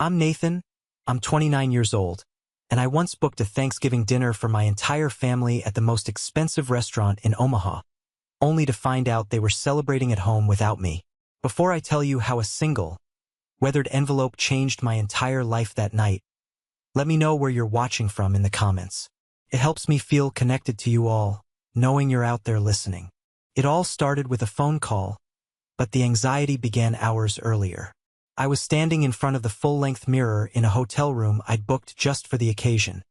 I'm Nathan, I'm 29 years old, and I once booked a Thanksgiving dinner for my entire family at the most expensive restaurant in Omaha, only to find out they were celebrating at home without me. Before I tell you how a single, weathered envelope changed my entire life that night, let me know where you're watching from in the comments. It helps me feel connected to you all, knowing you're out there listening. It all started with a phone call, but the anxiety began hours earlier. I was standing in front of the full-length mirror in a hotel room I'd booked just for the occasion,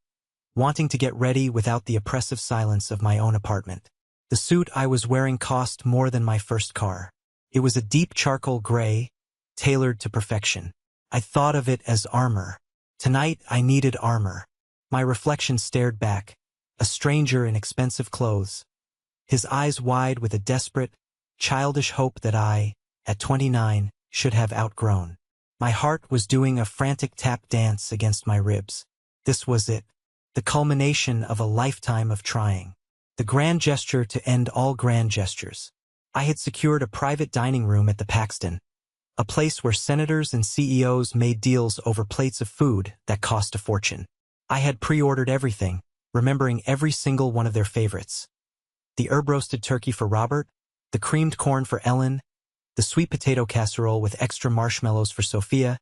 wanting to get ready without the oppressive silence of my own apartment. The suit I was wearing cost more than my first car. It was a deep charcoal gray, tailored to perfection. I thought of it as armor. Tonight, I needed armor. My reflection stared back, a stranger in expensive clothes, his eyes wide with a desperate, childish hope that I, at 29, should have outgrown. My heart was doing a frantic tap dance against my ribs. This was it, the culmination of a lifetime of trying. The grand gesture to end all grand gestures. I had secured a private dining room at the Paxton, a place where senators and CEOs made deals over plates of food that cost a fortune. I had pre-ordered everything, remembering every single one of their favorites. The herb-roasted turkey for Robert, the creamed corn for Ellen, the sweet potato casserole with extra marshmallows for Sophia,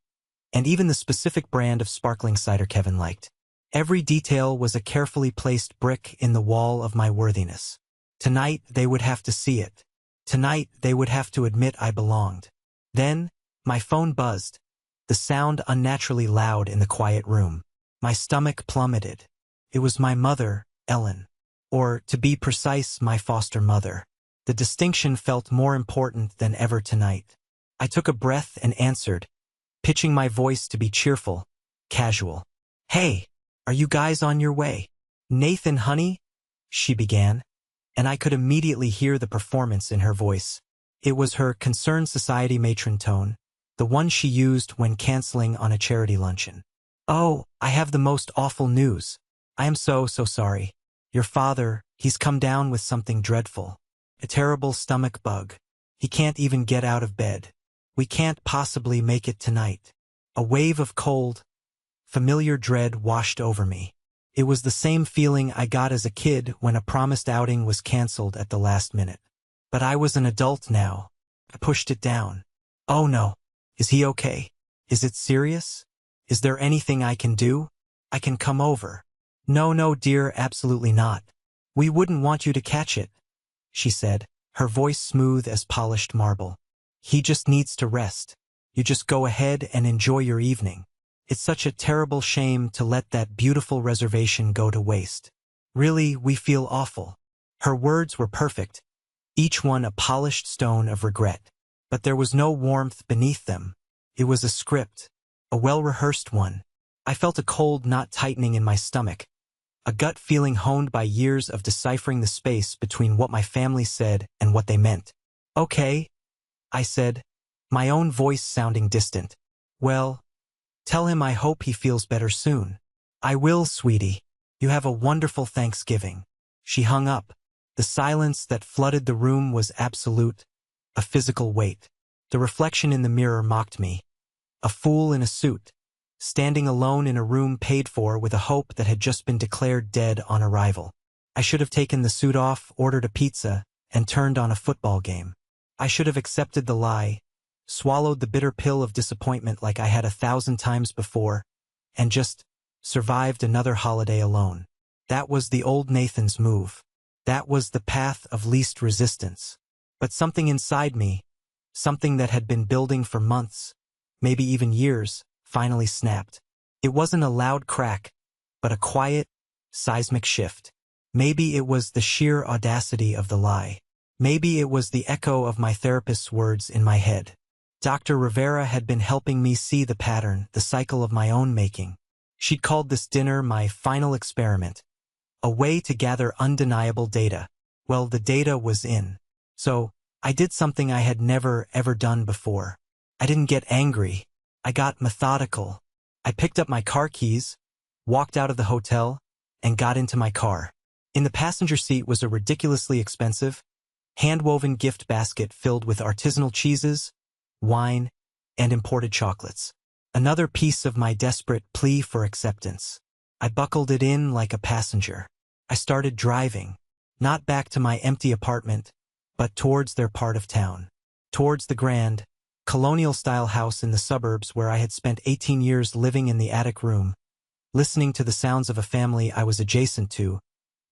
and even the specific brand of sparkling cider Kevin liked. Every detail was a carefully placed brick in the wall of my worthiness. Tonight, they would have to see it. Tonight, they would have to admit I belonged. Then, my phone buzzed, the sound unnaturally loud in the quiet room. My stomach plummeted. It was my mother, Ellen. Or, to be precise, my foster mother. The distinction felt more important than ever tonight. I took a breath and answered, pitching my voice to be cheerful, casual. "Hey, are you guys on your way?" "Nathan, honey," she began, and I could immediately hear the performance in her voice. It was her concerned society matron tone, the one she used when canceling on a charity luncheon. "Oh, I have the most awful news. I am so sorry. Your father, he's come down with something dreadful. A terrible stomach bug. He can't even get out of bed. We can't possibly make it tonight." A wave of cold, familiar dread washed over me. It was the same feeling I got as a kid when a promised outing was canceled at the last minute. But I was an adult now. I pushed it down. "Oh no. Is he okay? Is it serious? Is there anything I can do? I can come over." No, dear, absolutely not. We wouldn't want you to catch it," she said, her voice smooth as polished marble. "He just needs to rest. You just go ahead and enjoy your evening. It's such a terrible shame to let that beautiful reservation go to waste. Really, we feel awful." Her words were perfect, each one a polished stone of regret. But there was no warmth beneath them. It was a script, a well-rehearsed one. I felt a cold knot tightening in my stomach, a gut feeling honed by years of deciphering the space between what my family said and what they meant. "Okay," I said, my own voice sounding distant. "Well, tell him I hope he feels better soon." "I will, sweetie. You have a wonderful Thanksgiving." She hung up. The silence that flooded the room was absolute, a physical weight. The reflection in the mirror mocked me. A fool in a suit, standing alone in a room paid for with a hope that had just been declared dead on arrival. I should have taken the suit off, ordered a pizza, and turned on a football game. I should have accepted the lie, swallowed the bitter pill of disappointment like I had 1,000 times before, and just survived another holiday alone. That was the old Nathan's move. That was the path of least resistance. But something inside me, something that had been building for months, maybe even years, finally snapped. It wasn't a loud crack, but a quiet, seismic shift. Maybe it was the sheer audacity of the lie. Maybe it was the echo of my therapist's words in my head. Dr. Rivera had been helping me see the pattern, the cycle of my own making. She'd called this dinner my final experiment, a way to gather undeniable data. Well, the data was in. So, I did something I had never, ever done before. I didn't get angry. I got methodical. I picked up my car keys, walked out of the hotel, and got into my car. In the passenger seat was a ridiculously expensive, hand-woven gift basket filled with artisanal cheeses, wine, and imported chocolates. Another piece of my desperate plea for acceptance. I buckled it in like a passenger. I started driving, not back to my empty apartment, but towards their part of town. Towards the grand, colonial-style house in the suburbs where I had spent 18 years living in the attic room, listening to the sounds of a family I was adjacent to,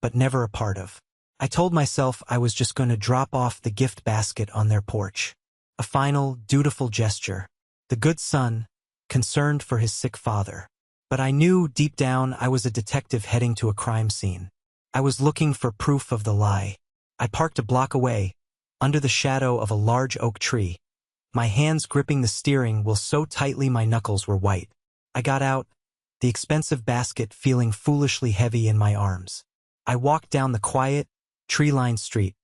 but never a part of. I told myself I was just going to drop off the gift basket on their porch. A final, dutiful gesture. The good son, concerned for his sick father. But I knew deep down I was a detective heading to a crime scene. I was looking for proof of the lie. I parked a block away, under the shadow of a large oak tree, my hands gripping the steering wheel so tightly my knuckles were white. I got out, the expensive basket feeling foolishly heavy in my arms. I walked down the quiet, tree-lined street,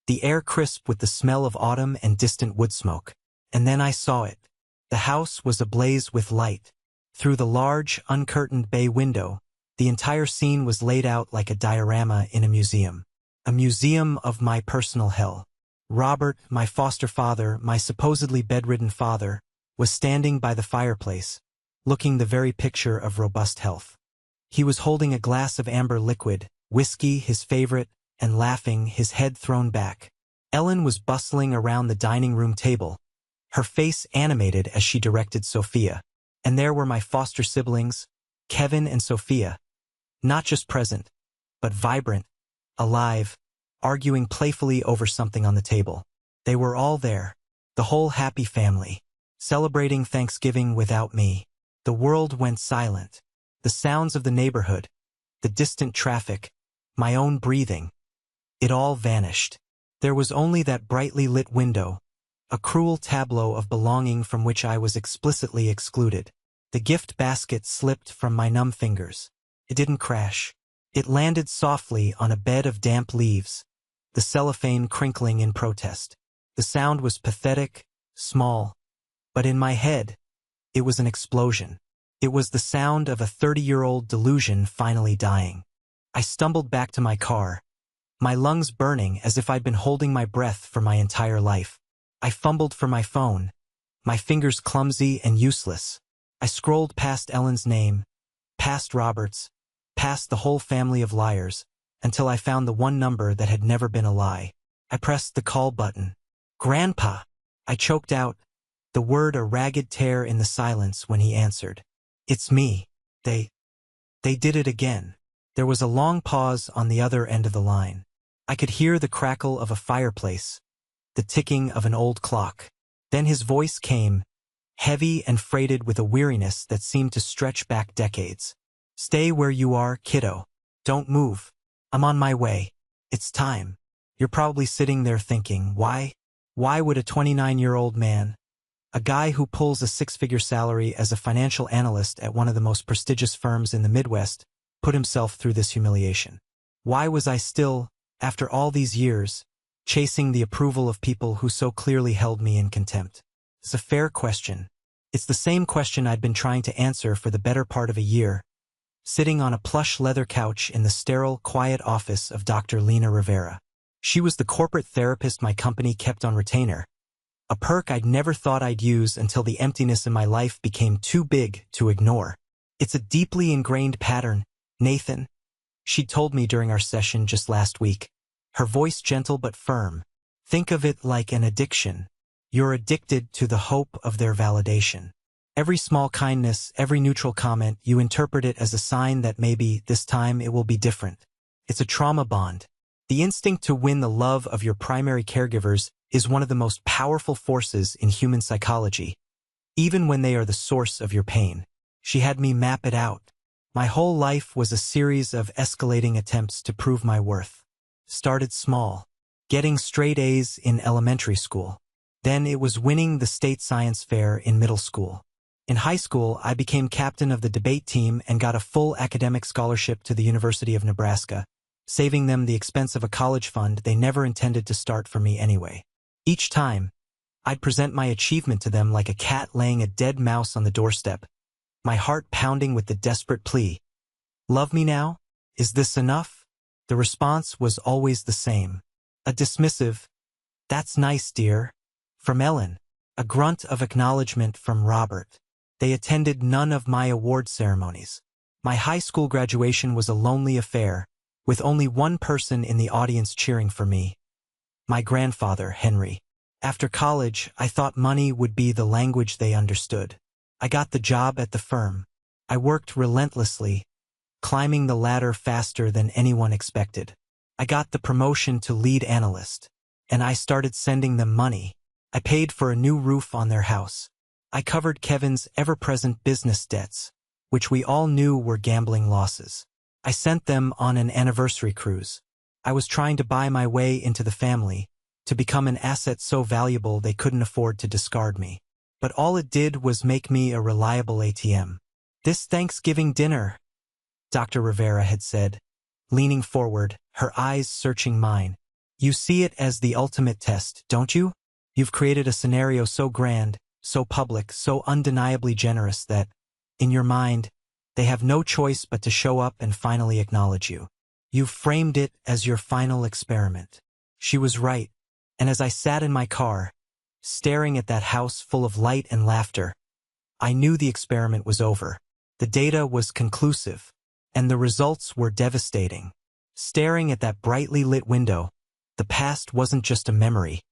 the air crisp with the smell of autumn and distant wood smoke. And then I saw it. The house was ablaze with light. Through the large, uncurtained bay window, the entire scene was laid out like a diorama in a museum. A museum of my personal hell. Robert, my foster father, my supposedly bedridden father, was standing by the fireplace, looking the very picture of robust health. He was holding a glass of amber liquid, whiskey his favorite, and laughing, his head thrown back. Ellen was bustling around the dining room table, her face animated as she directed Sophia. And there were my foster siblings, Kevin and Sophia, not just present, but vibrant, alive, arguing playfully over something on the table. They were all there, the whole happy family, celebrating Thanksgiving without me. The world went silent. The sounds of the neighborhood, the distant traffic, my own breathing, it all vanished. There was only that brightly lit window, a cruel tableau of belonging from which I was explicitly excluded. The gift basket slipped from my numb fingers. It didn't crash. It landed softly on a bed of damp leaves, the cellophane crinkling in protest. The sound was pathetic, small, but in my head, it was an explosion. It was the sound of a 30-year-old delusion finally dying. I stumbled back to my car, my lungs burning as if I'd been holding my breath for my entire life. I fumbled for my phone, my fingers clumsy and useless. I scrolled past Ellen's name, past Robert's, past the whole family of liars, until I found the one number that had never been a lie. I pressed the call button. "Grandpa!" I choked out, the word a ragged tear in the silence when he answered. "It's me. They did it again." There was a long pause on the other end of the line. I could hear the crackle of a fireplace, the ticking of an old clock. Then his voice came, heavy and freighted with a weariness that seemed to stretch back decades. "Stay where you are, kiddo. Don't move. I'm on my way. It's time." You're probably sitting there thinking, why? Why would a 29-year-old man, a guy who pulls a six-figure salary as a financial analyst at one of the most prestigious firms in the Midwest, put himself through this humiliation? Why was I still, after all these years, chasing the approval of people who so clearly held me in contempt? It's a fair question. It's the same question I'd been trying to answer for the better part of a year, sitting on a plush leather couch in the sterile, quiet office of Dr. Lena Rivera. She was the corporate therapist my company kept on retainer, a perk I'd never thought I'd use until the emptiness in my life became too big to ignore. "It's a deeply ingrained pattern, Nathan," she told me during our session just last week, her voice gentle but firm. "Think of it like an addiction. You're addicted to the hope of their validation. Every small kindness, every neutral comment, you interpret it as a sign that maybe, this time, it will be different. It's a trauma bond. The instinct to win the love of your primary caregivers is one of the most powerful forces in human psychology, even when they are the source of your pain." She had me map it out. My whole life was a series of escalating attempts to prove my worth. Started small, getting straight A's in elementary school. Then it was winning the state science fair in middle school. In high school, I became captain of the debate team and got a full academic scholarship to the University of Nebraska, saving them the expense of a college fund they never intended to start for me anyway. Each time, I'd present my achievement to them like a cat laying a dead mouse on the doorstep, my heart pounding with the desperate plea, "Love me now? Is this enough?" The response was always the same. A dismissive, "That's nice, dear," from Ellen, a grunt of acknowledgement from Robert, They attended none of my award ceremonies. My high school graduation was a lonely affair, with only one person in the audience cheering for me. My grandfather, Henry. After college, I thought money would be the language they understood. I got the job at the firm. I worked relentlessly, climbing the ladder faster than anyone expected. I got the promotion to lead analyst, and I started sending them money. I paid for a new roof on their house. I covered Kevin's ever-present business debts, which we all knew were gambling losses. I sent them on an anniversary cruise. I was trying to buy my way into the family, to become an asset so valuable they couldn't afford to discard me. But all it did was make me a reliable ATM. "This Thanksgiving dinner," Dr. Rivera had said, leaning forward, her eyes searching mine. "You see it as the ultimate test, don't you? You've created a scenario so grand, so public, so undeniably generous that, in your mind, they have no choice but to show up and finally acknowledge you. You've framed it as your final experiment." She was right, and as I sat in my car, staring at that house full of light and laughter, I knew the experiment was over. The data was conclusive, and the results were devastating. Staring at that brightly lit window, the past wasn't just a memory.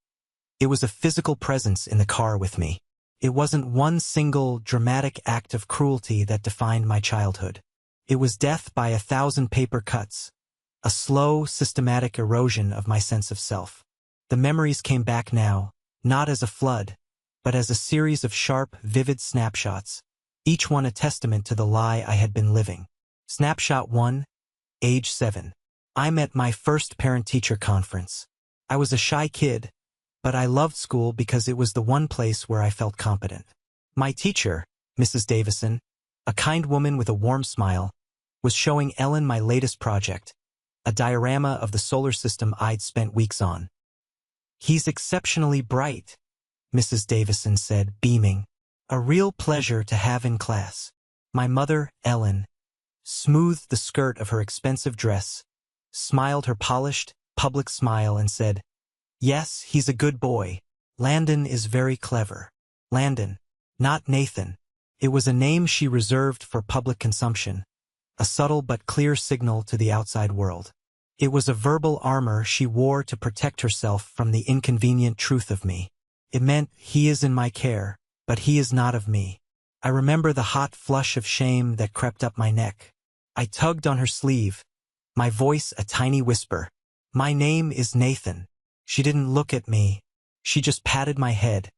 It was a physical presence in the car with me. It wasn't one single, dramatic act of cruelty that defined my childhood. It was death by 1,000 paper cuts, a slow, systematic erosion of my sense of self. The memories came back now, not as a flood, but as a series of sharp, vivid snapshots, each one a testament to the lie I had been living. Snapshot 1, age 7. I'm at my first parent-teacher conference. I was a shy kid, but I loved school because it was the one place where I felt competent. My teacher, Mrs. Davison, a kind woman with a warm smile, was showing Ellen my latest project, a diorama of the solar system I'd spent weeks on. "He's exceptionally bright," Mrs. Davison said, beaming. "A real pleasure to have in class." My mother, Ellen, smoothed the skirt of her expensive dress, smiled her polished, public smile and said, "Yes, he's a good boy. Landon is very clever." Landon, not Nathan. It was a name she reserved for public consumption, a subtle but clear signal to the outside world. It was a verbal armor she wore to protect herself from the inconvenient truth of me. It meant he is in my care, but he is not of me. I remember the hot flush of shame that crept up my neck. I tugged on her sleeve, my voice a tiny whisper. "My name is Nathan." She didn't look at me. She just patted my head,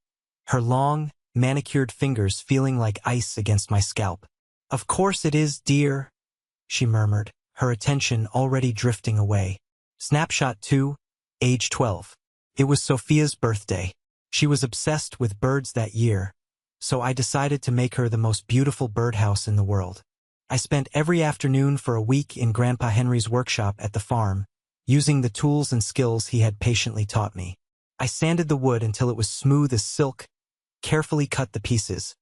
her long, manicured fingers feeling like ice against my scalp. "Of course it is, dear," she murmured, her attention already drifting away. Snapshot 2, age 12. It was Sophia's birthday. She was obsessed with birds that year, so I decided to make her the most beautiful birdhouse in the world. I spent every afternoon for a week in Grandpa Henry's workshop at the farm, using the tools and skills he had patiently taught me. I sanded the wood until it was smooth as silk, carefully cut the pieces,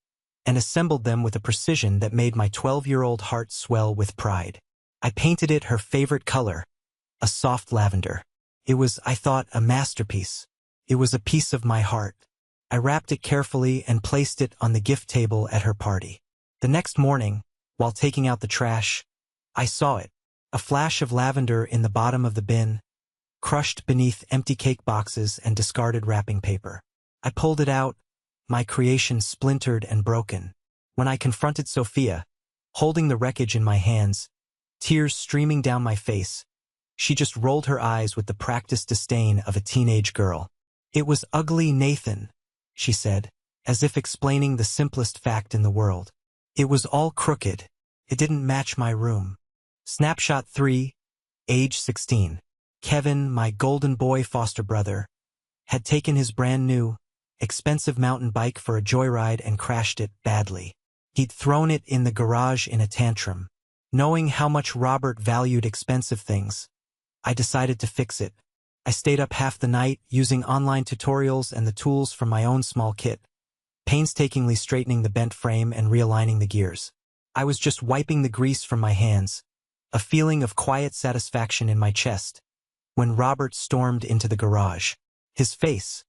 and assembled them with a precision that made my 12-year-old heart swell with pride. I painted it her favorite color, a soft lavender. It was, I thought, a masterpiece. It was a piece of my heart. I wrapped it carefully and placed it on the gift table at her party. The next morning, while taking out the trash, I saw it, a flash of lavender in the bottom of the bin, crushed beneath empty cake boxes and discarded wrapping paper. I pulled it out, my creation splintered and broken. When I confronted Sophia, holding the wreckage in my hands, tears streaming down my face, she just rolled her eyes with the practiced disdain of a teenage girl. "It was ugly, Nathan," she said, as if explaining the simplest fact in the world. "It was all crooked. It didn't match my room." Snapshot 3, age 16. Kevin, my golden boy foster brother, had taken his brand new, expensive mountain bike for a joyride and crashed it badly. He'd thrown it in the garage in a tantrum. Knowing how much Robert valued expensive things, I decided to fix it. I stayed up half the night using online tutorials and the tools from my own small kit, painstakingly straightening the bent frame and realigning the gears. I was just wiping the grease from my hands, a feeling of quiet satisfaction in my chest, when Robert stormed into the garage. His face,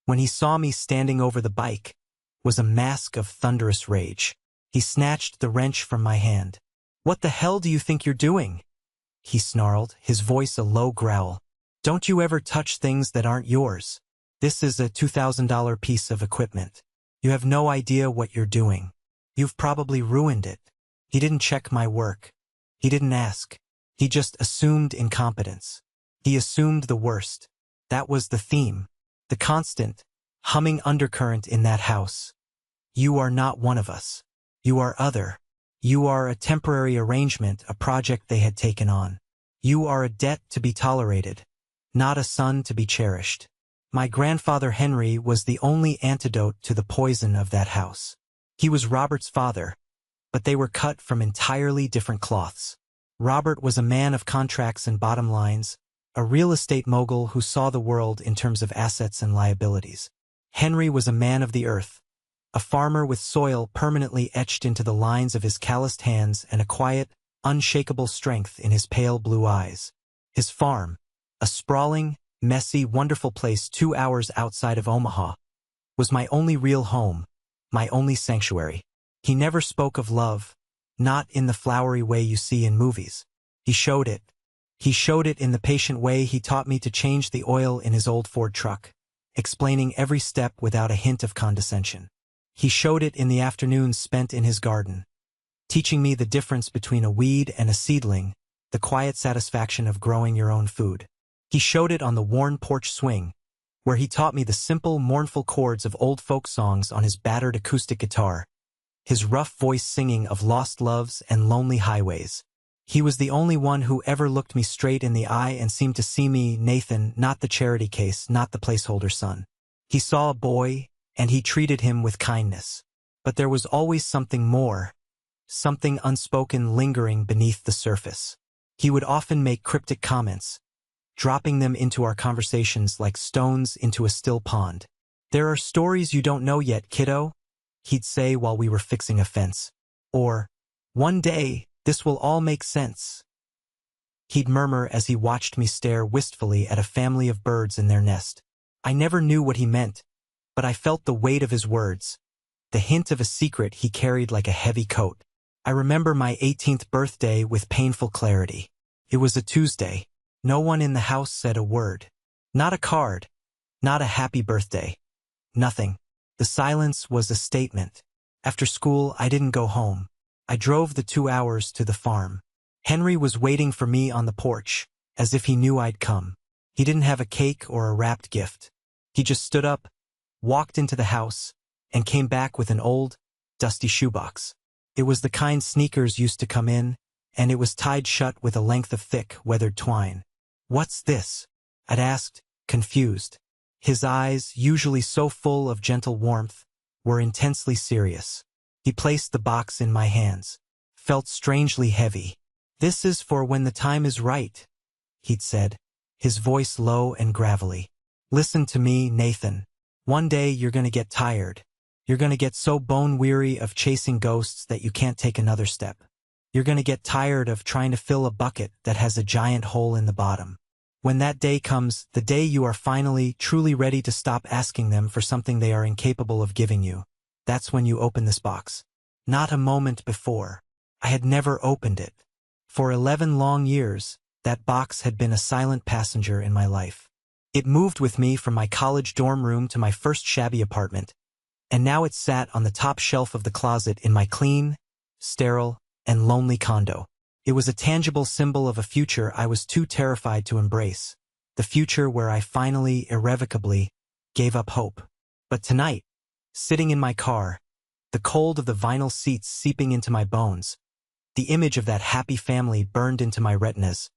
when he saw me standing over the bike, was a mask of thunderous rage. He snatched the wrench from my hand. "What the hell do you think you're doing?" he snarled, his voice a low growl. "Don't you ever touch things that aren't yours. This is a $2,000 piece of equipment. You have no idea what you're doing. You've probably ruined it." He didn't check my work. He didn't ask. He just assumed incompetence. He assumed the worst. That was the theme, the constant, humming undercurrent in that house. You are not one of us. You are other. You are a temporary arrangement, a project they had taken on. You are a debt to be tolerated, not a son to be cherished. My grandfather Henry was the only antidote to the poison of that house. He was Robert's father, but they were cut from entirely different cloths. Robert was a man of contracts and bottom lines, a real estate mogul who saw the world in terms of assets and liabilities. Henry was a man of the earth, a farmer with soil permanently etched into the lines of his calloused hands and a quiet, unshakable strength in his pale blue eyes. His farm, a sprawling, messy, wonderful place 2 hours outside of Omaha, was my only real home, my only sanctuary. He never spoke of love, not in the flowery way you see in movies. He showed it. He showed it in the patient way he taught me to change the oil in his old Ford truck, explaining every step without a hint of condescension. He showed it in the afternoons spent in his garden, teaching me the difference between a weed and a seedling, the quiet satisfaction of growing your own food. He showed it on the worn porch swing, where he taught me the simple, mournful chords of old folk songs on his battered acoustic guitar, his rough voice singing of lost loves and lonely highways. He was the only one who ever looked me straight in the eye and seemed to see me, Nathan, not the charity case, not the placeholder son. He saw a boy, and he treated him with kindness. But there was always something more, something unspoken lingering beneath the surface. He would often make cryptic comments, dropping them into our conversations like stones into a still pond. "There are stories you don't know yet, kiddo," he'd say while we were fixing a fence. Or, "One day, this will all make sense," he'd murmur as he watched me stare wistfully at a family of birds in their nest. I never knew what he meant, but I felt the weight of his words, the hint of a secret he carried like a heavy coat. I remember my 18th birthday with painful clarity. It was a Tuesday. No one in the house said a word. Not a card. Not a happy birthday. Nothing. The silence was a statement. After school, I didn't go home. I drove the 2 hours to the farm. Henry was waiting for me on the porch, as if he knew I'd come. He didn't have a cake or a wrapped gift. He just stood up, walked into the house, and came back with an old, dusty shoebox. It was the kind sneakers used to come in, and it was tied shut with a length of thick, weathered twine. "What's this?" I'd asked, confused. His eyes, usually so full of gentle warmth, were intensely serious. He placed the box in my hands, felt strangely heavy. "This is for when the time is right," he'd said, his voice low and gravelly. "Listen to me, Nathan. One day you're going to get tired. You're going to get so bone-weary of chasing ghosts that you can't take another step. You're going to get tired of trying to fill a bucket that has a giant hole in the bottom. When that day comes, the day you are finally, truly ready to stop asking them for something they are incapable of giving you, that's when you open this box." Not a moment before. I had never opened it. For 11 long years, that box had been a silent passenger in my life. It moved with me from my college dorm room to my first shabby apartment, and now it sat on the top shelf of the closet in my clean, sterile, and lonely condo. It was a tangible symbol of a future I was too terrified to embrace, the future where I finally, irrevocably, gave up hope. But tonight, sitting in my car, the cold of the vinyl seats seeping into my bones, the image of that happy family burned into my retinas,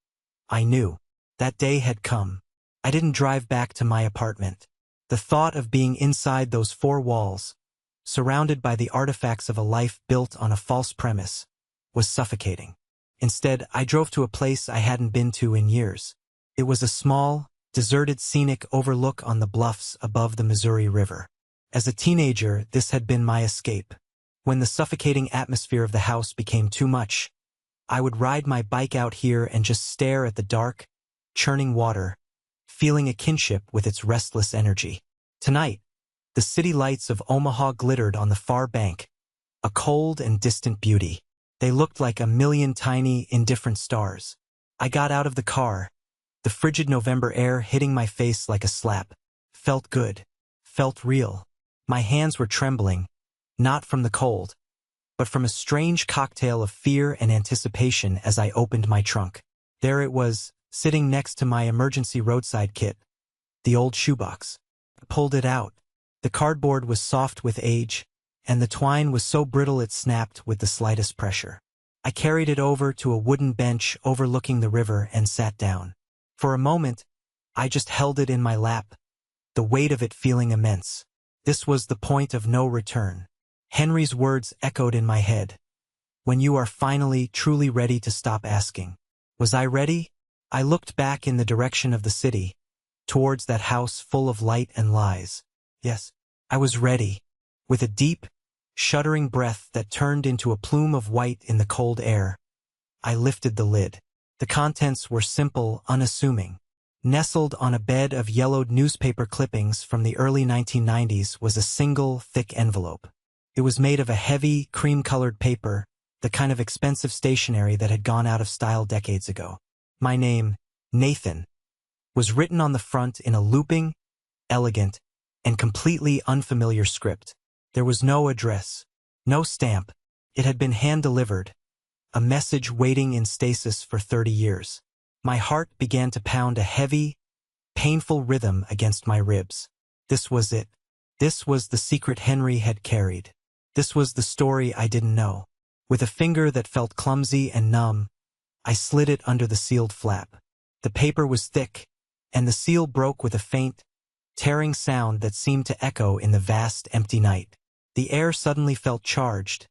I knew that day had come. I didn't drive back to my apartment. The thought of being inside those four walls, surrounded by the artifacts of a life built on a false premise, was suffocating. Instead, I drove to a place I hadn't been to in years. It was a small, deserted scenic overlook on the bluffs above the Missouri River. As a teenager, this had been my escape. When the suffocating atmosphere of the house became too much, I would ride my bike out here and just stare at the dark, churning water, feeling a kinship with its restless energy. Tonight, the city lights of Omaha glittered on the far bank, a cold and distant beauty. They looked like a million tiny, indifferent stars. I got out of the car. The frigid November air hitting my face like a slap. Felt good. Felt real. My hands were trembling, not from the cold, but from a strange cocktail of fear and anticipation as I opened my trunk. There it was, sitting next to my emergency roadside kit, the old shoebox. I pulled it out. The cardboard was soft with age, and the twine was so brittle it snapped with the slightest pressure. I carried it over to a wooden bench overlooking the river and sat down. For a moment, I just held it in my lap, the weight of it feeling immense. This was the point of no return. Henry's words echoed in my head. When you are finally, truly ready to stop asking. Was I ready? I looked back in the direction of the city, towards that house full of light and lies. Yes, I was ready. With a deep, shuddering breath that turned into a plume of white in the cold air, I lifted the lid. The contents were simple, unassuming. Nestled on a bed of yellowed newspaper clippings from the early 1990s was a single, thick envelope. It was made of a heavy, cream-colored paper, the kind of expensive stationery that had gone out of style decades ago. My name, Nathan, was written on the front in a looping, elegant, and completely unfamiliar script. There was no address, no stamp. It had been hand-delivered, a message waiting in stasis for 30 years. My heart began to pound a heavy, painful rhythm against my ribs. This was it. This was the secret Henry had carried. This was the story I didn't know. With a finger that felt clumsy and numb, I slid it under the sealed flap. The paper was thick, and the seal broke with a faint, tearing sound that seemed to echo in the vast, empty night. The air suddenly felt charged,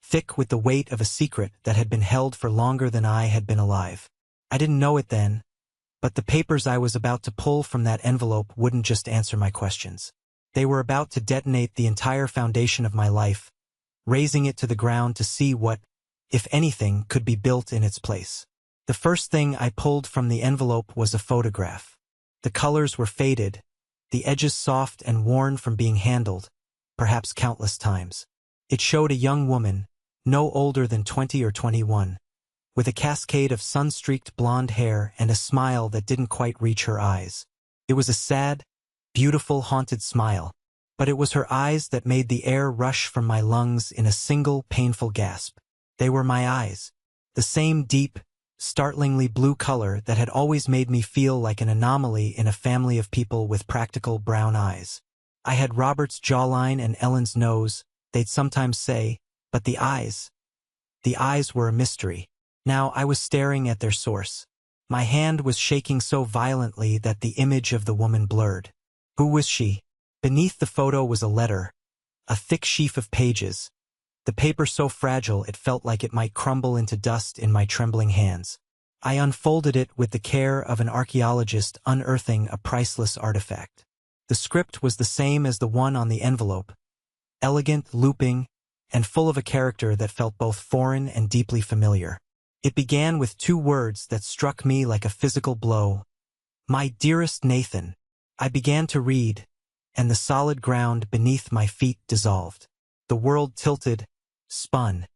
thick with the weight of a secret that had been held for longer than I had been alive. I didn't know it then, but the papers I was about to pull from that envelope wouldn't just answer my questions. They were about to detonate the entire foundation of my life, raising it to the ground to see what, if anything, could be built in its place. The first thing I pulled from the envelope was a photograph. The colors were faded, the edges soft and worn from being handled, perhaps countless times. It showed a young woman, no older than 20 or 21, with a cascade of sun-streaked blonde hair and a smile that didn't quite reach her eyes. It was a sad, beautiful, haunted smile, but it was her eyes that made the air rush from my lungs in a single, painful gasp. They were my eyes, the same deep, startlingly blue color that had always made me feel like an anomaly in a family of people with practical brown eyes. I had Robert's jawline and Ellen's nose, they'd sometimes say, but the eyes were a mystery. Now I was staring at their source. My hand was shaking so violently that the image of the woman blurred. Who was she? Beneath the photo was a letter, a thick sheaf of pages, the paper so fragile it felt like it might crumble into dust in my trembling hands. I unfolded it with the care of an archaeologist unearthing a priceless artifact. The script was the same as the one on the envelope, elegant, looping, and full of a character that felt both foreign and deeply familiar. It began with 2 words that struck me like a physical blow. My dearest Nathan. I began to read, and the solid ground beneath my feet dissolved. The world tilted, spun,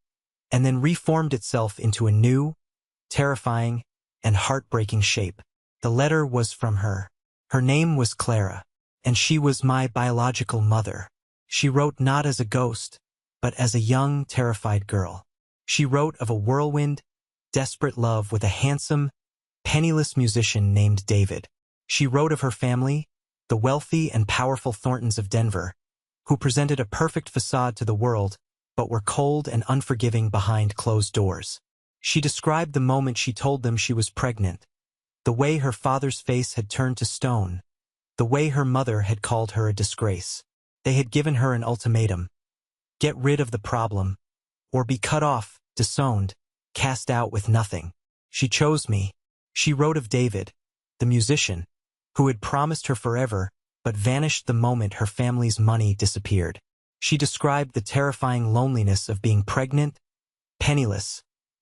and then reformed itself into a new, terrifying, and heartbreaking shape. The letter was from her. Her name was Clara, and she was my biological mother. She wrote not as a ghost, but as a young, terrified girl. She wrote of a whirlwind, desperate love with a handsome, penniless musician named David. She wrote of her family, the wealthy and powerful Thorntons of Denver, who presented a perfect facade to the world, but were cold and unforgiving behind closed doors. She described the moment she told them she was pregnant, the way her father's face had turned to stone, the way her mother had called her a disgrace. They had given her an ultimatum: get rid of the problem, or be cut off, disowned, cast out with nothing. She chose me. She wrote of David, the musician, who had promised her forever, but vanished the moment her family's money disappeared. She described the terrifying loneliness of being pregnant, penniless,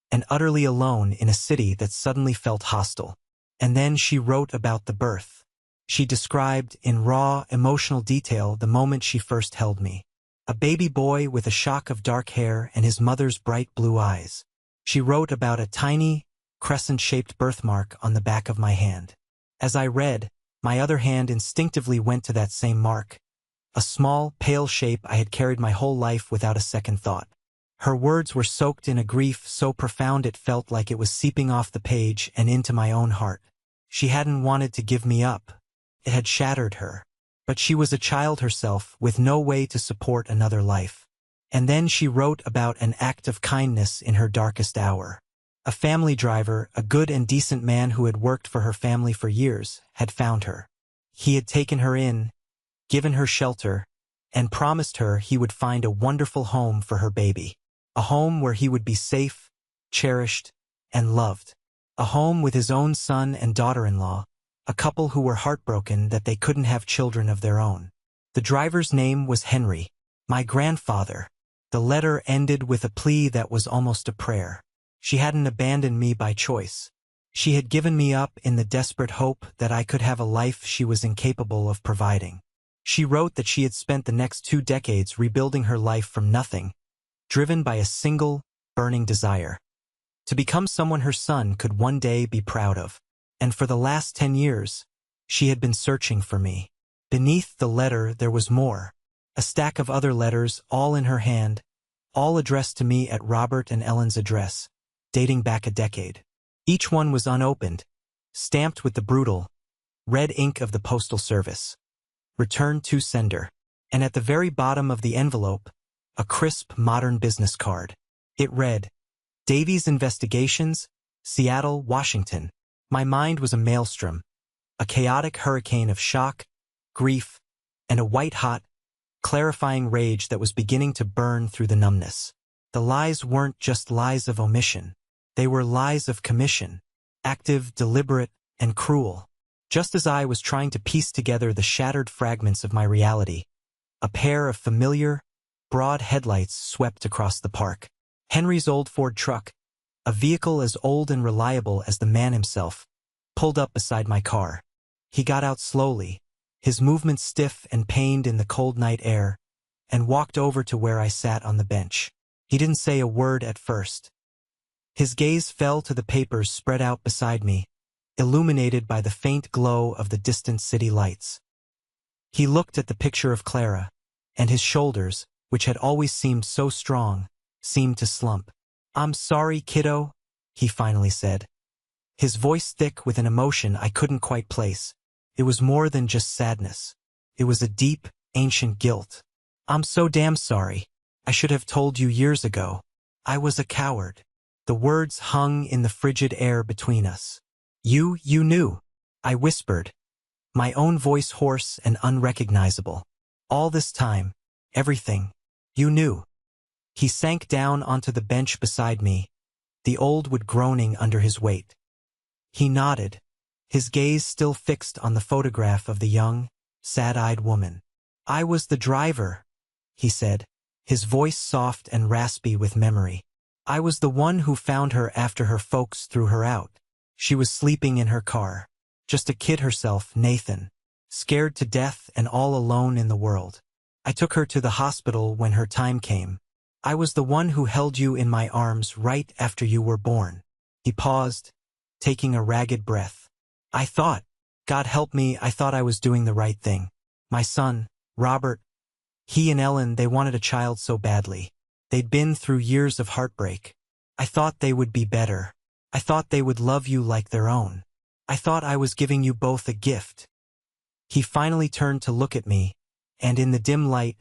and utterly alone in a city that suddenly felt hostile. And then she wrote about the birth. She described in raw, emotional detail the moment she first held me. a baby boy with a shock of dark hair and his mother's bright blue eyes. She wrote about a tiny, crescent-shaped birthmark on the back of my hand. As I read, my other hand instinctively went to that same mark, a small, pale shape I had carried my whole life without a second thought. Her words were soaked in a grief so profound it felt like it was seeping off the page and into my own heart. She hadn't wanted to give me up. It had shattered her. But she was a child herself, with no way to support another life. And then she wrote about an act of kindness in her darkest hour. A family driver, a good and decent man who had worked for her family for years, had found her. He had taken her in, given her shelter, and promised her he would find a wonderful home for her baby. A home where he would be safe, cherished, and loved. A home with his own son and daughter-in-law, a couple who were heartbroken that they couldn't have children of their own. The driver's name was Henry, my grandfather. The letter ended with a plea that was almost a prayer. She hadn't abandoned me by choice. She had given me up in the desperate hope that I could have a life she was incapable of providing. She wrote that she had spent the next 2 decades rebuilding her life from nothing, driven by a single, burning desire. To become someone her son could one day be proud of. And for the last 10 years, she had been searching for me. Beneath the letter there was more. A stack of other letters, all in her hand, all addressed to me at Robert and Ellen's address, dating back a decade. Each one was unopened, stamped with the brutal, red ink of the Postal Service. Return to sender. And at the very bottom of the envelope, a crisp, modern business card. It read, Davies Investigations, Seattle, Washington. My mind was a maelstrom, a chaotic hurricane of shock, grief, and a white-hot, clarifying rage that was beginning to burn through the numbness. The lies weren't just lies of omission. They were lies of commission, active, deliberate, and cruel. Just as I was trying to piece together the shattered fragments of my reality, a pair of familiar, broad headlights swept across the park. Henry's old Ford truck, a vehicle as old and reliable as the man himself, pulled up beside my car. He got out slowly, his movements stiff and pained in the cold night air, and walked over to where I sat on the bench. He didn't say a word at first. His gaze fell to the papers spread out beside me, illuminated by the faint glow of the distant city lights. He looked at the picture of Clara, and his shoulders, which had always seemed so strong, seemed to slump. I'm sorry, kiddo, he finally said. His voice thick with an emotion I couldn't quite place. It was more than just sadness. It was a deep, ancient guilt. I'm so damn sorry. I should have told you years ago. I was a coward. The words hung in the frigid air between us. You knew, I whispered, my own voice hoarse and unrecognizable. All this time, everything, you knew. He sank down onto the bench beside me, the old wood groaning under his weight. He nodded, his gaze still fixed on the photograph of the young, sad-eyed woman. I was the driver, he said, his voice soft and raspy with memory. I was the one who found her after her folks threw her out. She was sleeping in her car, just a kid herself, Nathan, scared to death and all alone in the world. I took her to the hospital when her time came. I was the one who held you in my arms right after you were born. He paused, taking a ragged breath. I thought, God help me, I thought I was doing the right thing. My son, Robert, he and Ellen, they wanted a child so badly. They'd been through years of heartbreak. I thought they would be better. I thought they would love you like their own. I thought I was giving you both a gift. He finally turned to look at me, and in the dim light,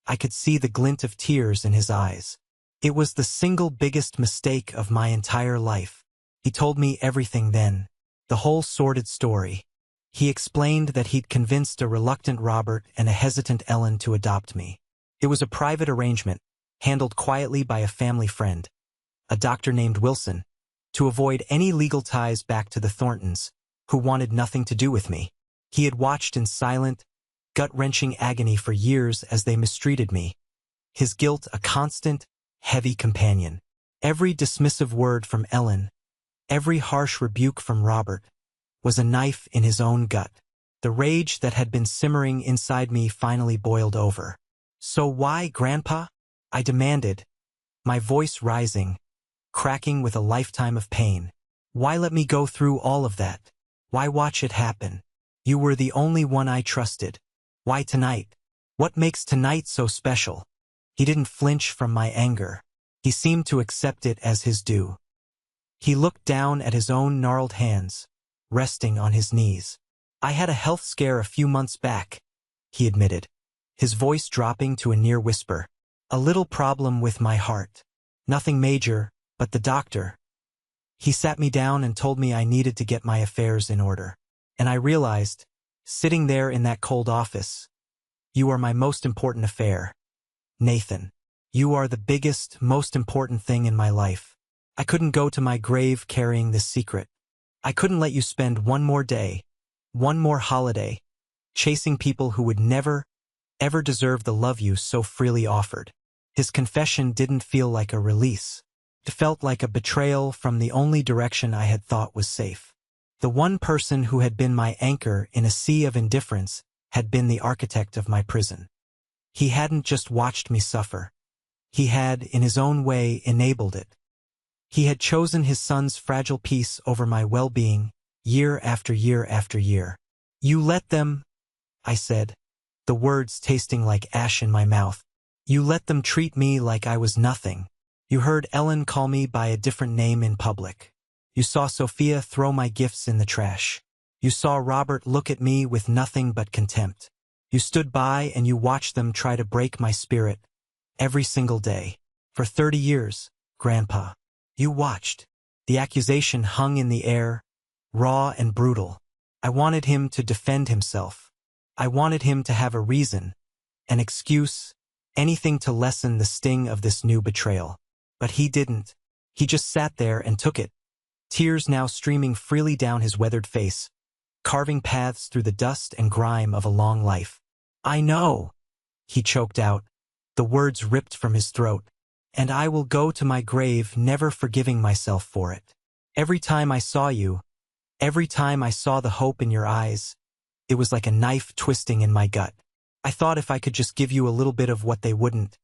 I could see the glint of tears in his eyes. It was the single biggest mistake of my entire life. He told me everything then, the whole sordid story. He explained that he'd convinced a reluctant Robert and a hesitant Ellen to adopt me. It was a private arrangement, handled quietly by a family friend, a doctor named Wilson, to avoid any legal ties back to the Thorntons, who wanted nothing to do with me. He had watched in silent, gut-wrenching agony for years as they mistreated me, his guilt a constant, heavy companion. Every dismissive word from Ellen, every harsh rebuke from Robert, was a knife in his own gut. The rage that had been simmering inside me finally boiled over. "So why, Grandpa?" I demanded, my voice rising, cracking with a lifetime of pain. "Why let me go through all of that? Why watch it happen? You were the only one I trusted. Why tonight? What makes tonight so special?" He didn't flinch from my anger. He seemed to accept it as his due. He looked down at his own gnarled hands, resting on his knees. "I had a health scare a few months back," he admitted, his voice dropping to a near whisper. "A little problem with my heart. Nothing major, but the doctor." He sat me down and told me I needed to get my affairs in order. And I realized, sitting there in that cold office, you are my most important affair, Nathan. You are the biggest, most important thing in my life. I couldn't go to my grave carrying this secret. I couldn't let you spend one more day, one more holiday, chasing people who would never, ever deserve the love you so freely offered. His confession didn't feel like a release. It felt like a betrayal from the only direction I had thought was safe. The one person who had been my anchor in a sea of indifference had been the architect of my prison. He hadn't just watched me suffer. He had, in his own way, enabled it. He had chosen his son's fragile peace over my well-being, year after year after year. "You let them," I said, the words tasting like ash in my mouth. "You let them treat me like I was nothing. You heard Ellen call me by a different name in public. You saw Sophia throw my gifts in the trash. You saw Robert look at me with nothing but contempt. You stood by and you watched them try to break my spirit, every single day. For 30 years, Grandpa. You watched." The accusation hung in the air, raw and brutal. I wanted him to defend himself. I wanted him to have a reason, an excuse, anything to lessen the sting of this new betrayal. But he didn't. He just sat there and took it, tears now streaming freely down his weathered face, carving paths through the dust and grime of a long life. "I know," he choked out, the words ripped from his throat, "and I will go to my grave never forgiving myself for it. Every time I saw you, every time I saw the hope in your eyes, it was like a knife twisting in my gut. I thought if I could just give you a little bit of what they wouldn't,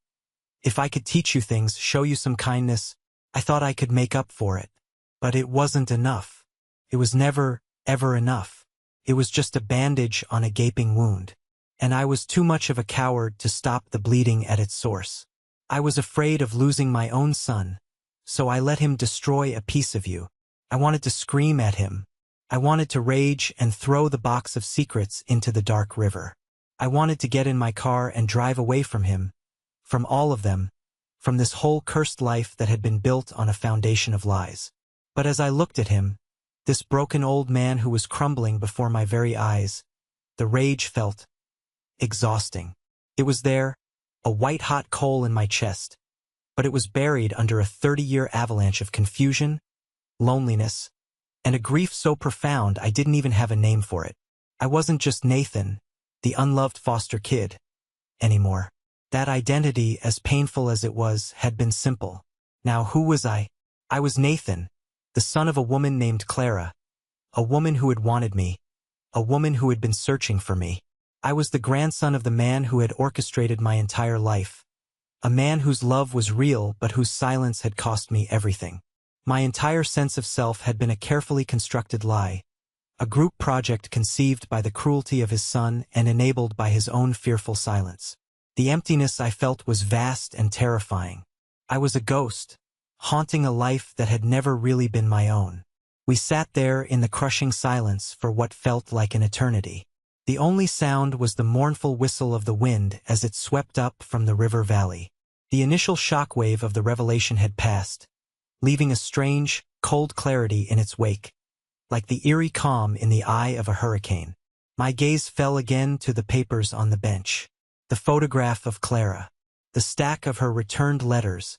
if I could teach you things, show you some kindness, I thought I could make up for it. But it wasn't enough. It was never, ever enough. It was just a bandage on a gaping wound. And I was too much of a coward to stop the bleeding at its source. I was afraid of losing my own son, so I let him destroy a piece of you. I wanted to scream at him. I wanted to rage and throw the box of secrets into the dark river. I wanted to get in my car and drive away from him, from all of them, from this whole cursed life that had been built on a foundation of lies. But as I looked at him, this broken old man who was crumbling before my very eyes, the rage felt exhausting. It was there, a white-hot coal in my chest, but it was buried under a 30-year avalanche of confusion, loneliness, and a grief so profound I didn't even have a name for it. I wasn't just Nathan, the unloved foster kid, anymore. That identity, as painful as it was, had been simple. Now who was I? I was Nathan, the son of a woman named Clara, a woman who had wanted me, a woman who had been searching for me. I was the grandson of the man who had orchestrated my entire life, a man whose love was real but whose silence had cost me everything. My entire sense of self had been a carefully constructed lie, a group project conceived by the cruelty of his son and enabled by his own fearful silence. The emptiness I felt was vast and terrifying. I was a ghost, haunting a life that had never really been my own. We sat there in the crushing silence for what felt like an eternity. The only sound was the mournful whistle of the wind as it swept up from the river valley. The initial shockwave of the revelation had passed, leaving a strange, cold clarity in its wake, like the eerie calm in the eye of a hurricane. My gaze fell again to the papers on the bench. The photograph of Clara, the stack of her returned letters,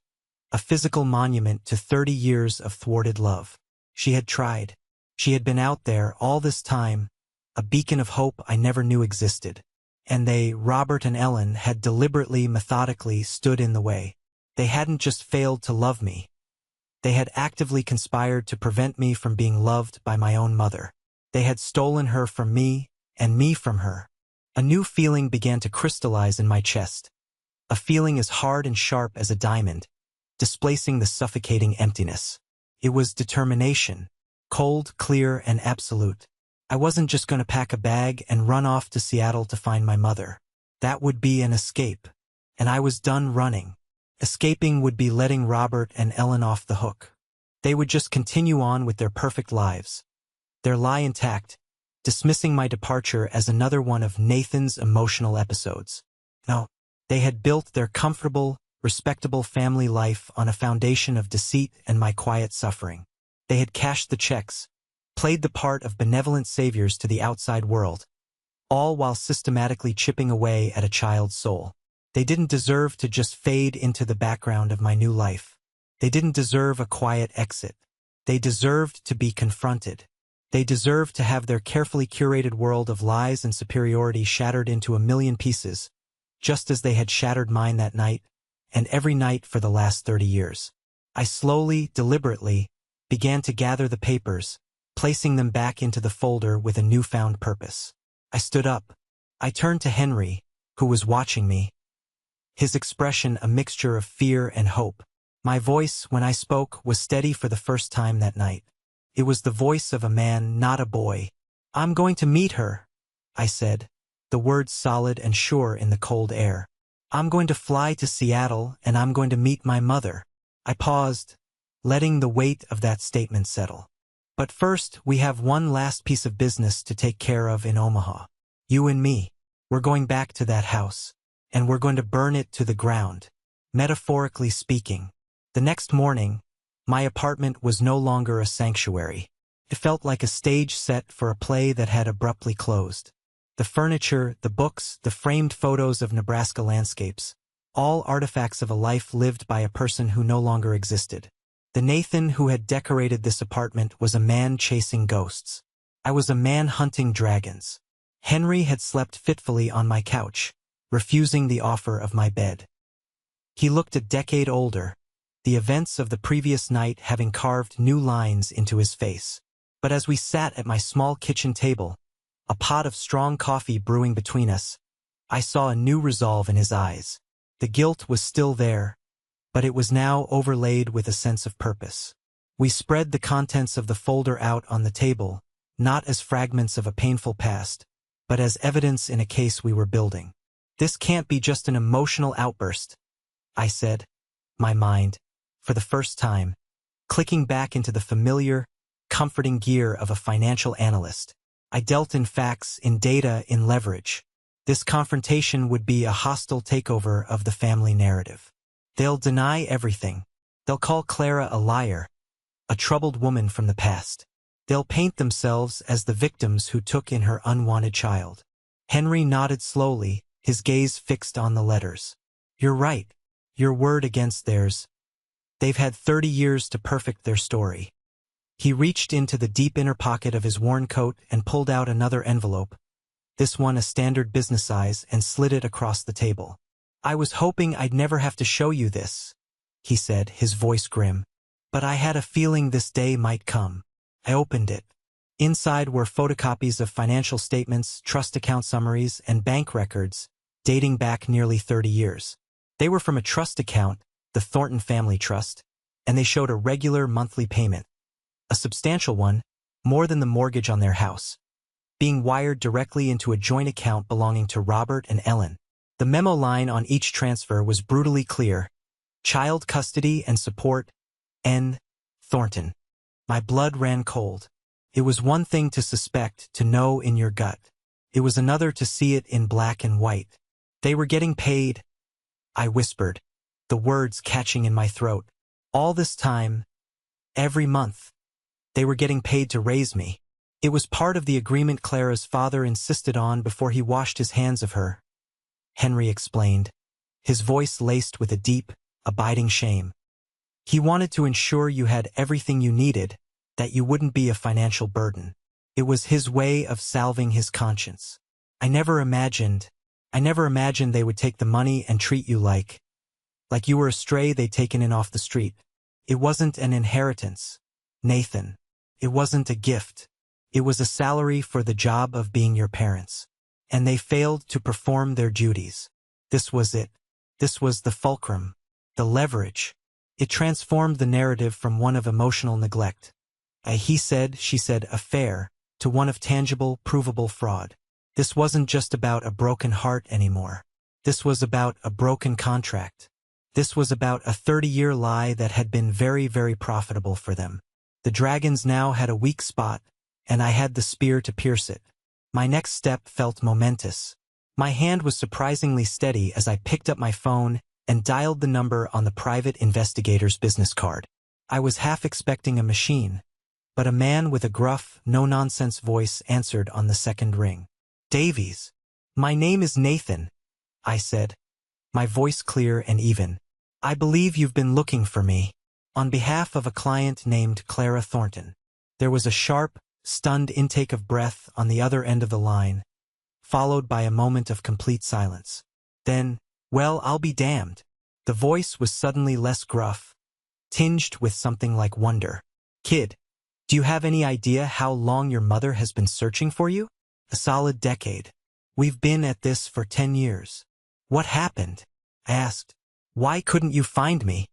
a physical monument to 30 years of thwarted love. She had tried. She had been out there all this time, a beacon of hope I never knew existed. And they, Robert and Ellen, had deliberately, methodically stood in the way. They hadn't just failed to love me. They had actively conspired to prevent me from being loved by my own mother. They had stolen her from me, and me from her. A new feeling began to crystallize in my chest. a feeling as hard and sharp as a diamond, displacing the suffocating emptiness. It was determination, cold, clear, and absolute. I wasn't just going to pack a bag and run off to Seattle to find my mother. That would be an escape. And I was done running. Escaping would be letting Robert and Ellen off the hook. They would just continue on with their perfect lives. Their lie intact, dismissing my departure as another one of Nathan's emotional episodes. No, they had built their comfortable, respectable family life on a foundation of deceit and my quiet suffering. They had cashed the checks, played the part of benevolent saviors to the outside world, all while systematically chipping away at a child's soul. They didn't deserve to just fade into the background of my new life. They didn't deserve a quiet exit. They deserved to be confronted. They deserved to have their carefully curated world of lies and superiority shattered into a million pieces, just as they had shattered mine that night, and every night for the last 30 years. I slowly, deliberately, began to gather the papers, placing them back into the folder with a newfound purpose. I stood up. I turned to Henry, who was watching me, his expression a mixture of fear and hope. My voice, when I spoke, was steady for the first time that night. It was the voice of a man, not a boy. "I'm going to meet her," I said, the words solid and sure in the cold air. "I'm going to fly to Seattle, and I'm going to meet my mother." I paused, letting the weight of that statement settle. "But first, we have one last piece of business to take care of in Omaha. You and me. We're going back to that house. And we're going to burn it to the ground, metaphorically speaking." The next morning, my apartment was no longer a sanctuary. It felt like a stage set for a play that had abruptly closed. The furniture, the books, the framed photos of Nebraska landscapes, all artifacts of a life lived by a person who no longer existed. The Nathan who had decorated this apartment was a man chasing ghosts. I was a man hunting dragons. Henry had slept fitfully on my couch, refusing the offer of my bed. He looked a decade older, the events of the previous night having carved new lines into his face. But as we sat at my small kitchen table, a pot of strong coffee brewing between us, I saw a new resolve in his eyes. The guilt was still there, but it was now overlaid with a sense of purpose. We spread the contents of the folder out on the table, not as fragments of a painful past, but as evidence in a case we were building. "This can't be just an emotional outburst," I said, my mind, for the first time, clicking back into the familiar, comforting gear of a financial analyst. I dealt in facts, in data, in leverage. This confrontation would be a hostile takeover of the family narrative. They'll deny everything. They'll call Clara a liar, a troubled woman from the past. They'll paint themselves as the victims who took in her unwanted child. Henry nodded slowly, his gaze fixed on the letters. "You're right. Your word against theirs. They've had 30 years to perfect their story." He reached into the deep inner pocket of his worn coat and pulled out another envelope, this one a standard business size, and slid it across the table. "I was hoping I'd never have to show you this," he said, his voice grim. "But I had a feeling this day might come." I opened it. Inside were photocopies of financial statements, trust account summaries, and bank records, dating back nearly 30 years. They were from a trust account, the Thornton Family Trust, and they showed a regular monthly payment, a substantial one, more than the mortgage on their house, being wired directly into a joint account belonging to Robert and Ellen. The memo line on each transfer was brutally clear: child custody and support, N. Thornton. My blood ran cold. It was one thing to suspect, to know in your gut. It was another to see it in black and white. "They were getting paid," I whispered, the words catching in my throat. "All this time, every month. They were getting paid to raise me. It was part of the agreement Clara's father insisted on before he washed his hands of her," Henry explained, his voice laced with a deep, abiding shame. "He wanted to ensure you had everything you needed, that you wouldn't be a financial burden. It was his way of salving his conscience. I never imagined they would take the money and treat you like you were a stray they'd taken in off the street. It wasn't an inheritance, Nathan. It wasn't a gift. It was a salary for the job of being your parents. And they failed to perform their duties. This was it. This was the fulcrum, the leverage. It transformed the narrative from one of emotional neglect, a he said, she said affair, to one of tangible, provable fraud. This wasn't just about a broken heart anymore. This was about a broken contract. This was about a 30-year lie that had been very, very profitable for them. The dragons now had a weak spot, and I had the spear to pierce it. My next step felt momentous. My hand was surprisingly steady as I picked up my phone and dialed the number on the private investigator's business card. I was half expecting a machine, but a man with a gruff, no-nonsense voice answered on the second ring. "Davies. My name is Nathan," I said, my voice clear and even. "I believe you've been looking for me." On behalf of a client named Clara Thornton. There was a sharp, stunned intake of breath on the other end of the line, followed by a moment of complete silence. Then, "Well, I'll be damned." The voice was suddenly less gruff, tinged with something like wonder. "Kid, do you have any idea how long your mother has been searching for you?" "A solid decade. We've been at this for 10 years. "What happened?" I asked. "Why couldn't you find me?"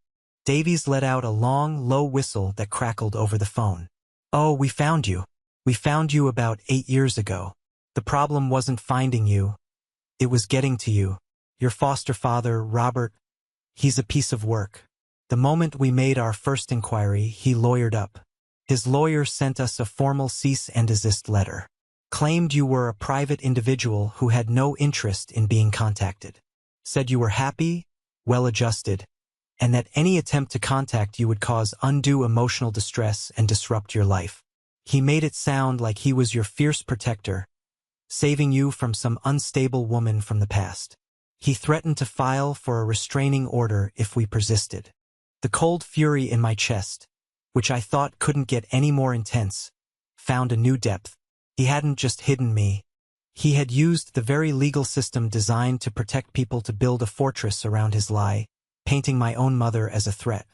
Davies let out a long, low whistle that crackled over the phone. "Oh, we found you. We found you about 8 years ago. The problem wasn't finding you. It was getting to you. Your foster father, Robert, he's a piece of work. The moment we made our first inquiry, he lawyered up. His lawyer sent us a formal cease and desist letter. Claimed you were a private individual who had no interest in being contacted. Said you were happy, well-adjusted, and that any attempt to contact you would cause undue emotional distress and disrupt your life. He made it sound like he was your fierce protector, saving you from some unstable woman from the past. He threatened to file for a restraining order if we persisted." The cold fury in my chest, which I thought couldn't get any more intense, found a new depth. He hadn't just hidden me. He had used the very legal system designed to protect people to build a fortress around his lie, painting my own mother as a threat.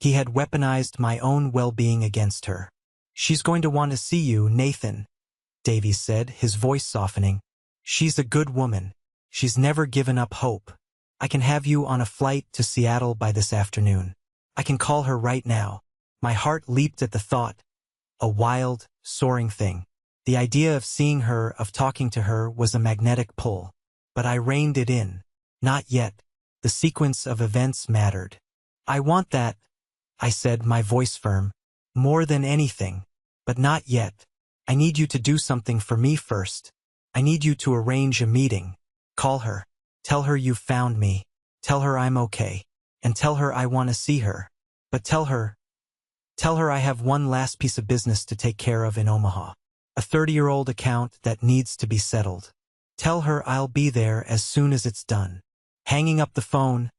He had weaponized my own well-being against her. "She's going to want to see you, Nathan," Davies said, his voice softening. "She's a good woman. She's never given up hope. I can have you on a flight to Seattle by this afternoon. I can call her right now." My heart leaped at the thought. A wild, soaring thing. The idea of seeing her, of talking to her, was a magnetic pull. But I reined it in. Not yet. The sequence of events mattered. "I want that," I said, my voice firm. "More than anything. But not yet. I need you to do something for me first. I need you to arrange a meeting. Call her. Tell her you've found me. Tell her I'm okay. And tell her I want to see her. But tell her I have one last piece of business to take care of in Omaha. A 30-year-old account that needs to be settled. Tell her I'll be there as soon as it's done." Hanging up the phone,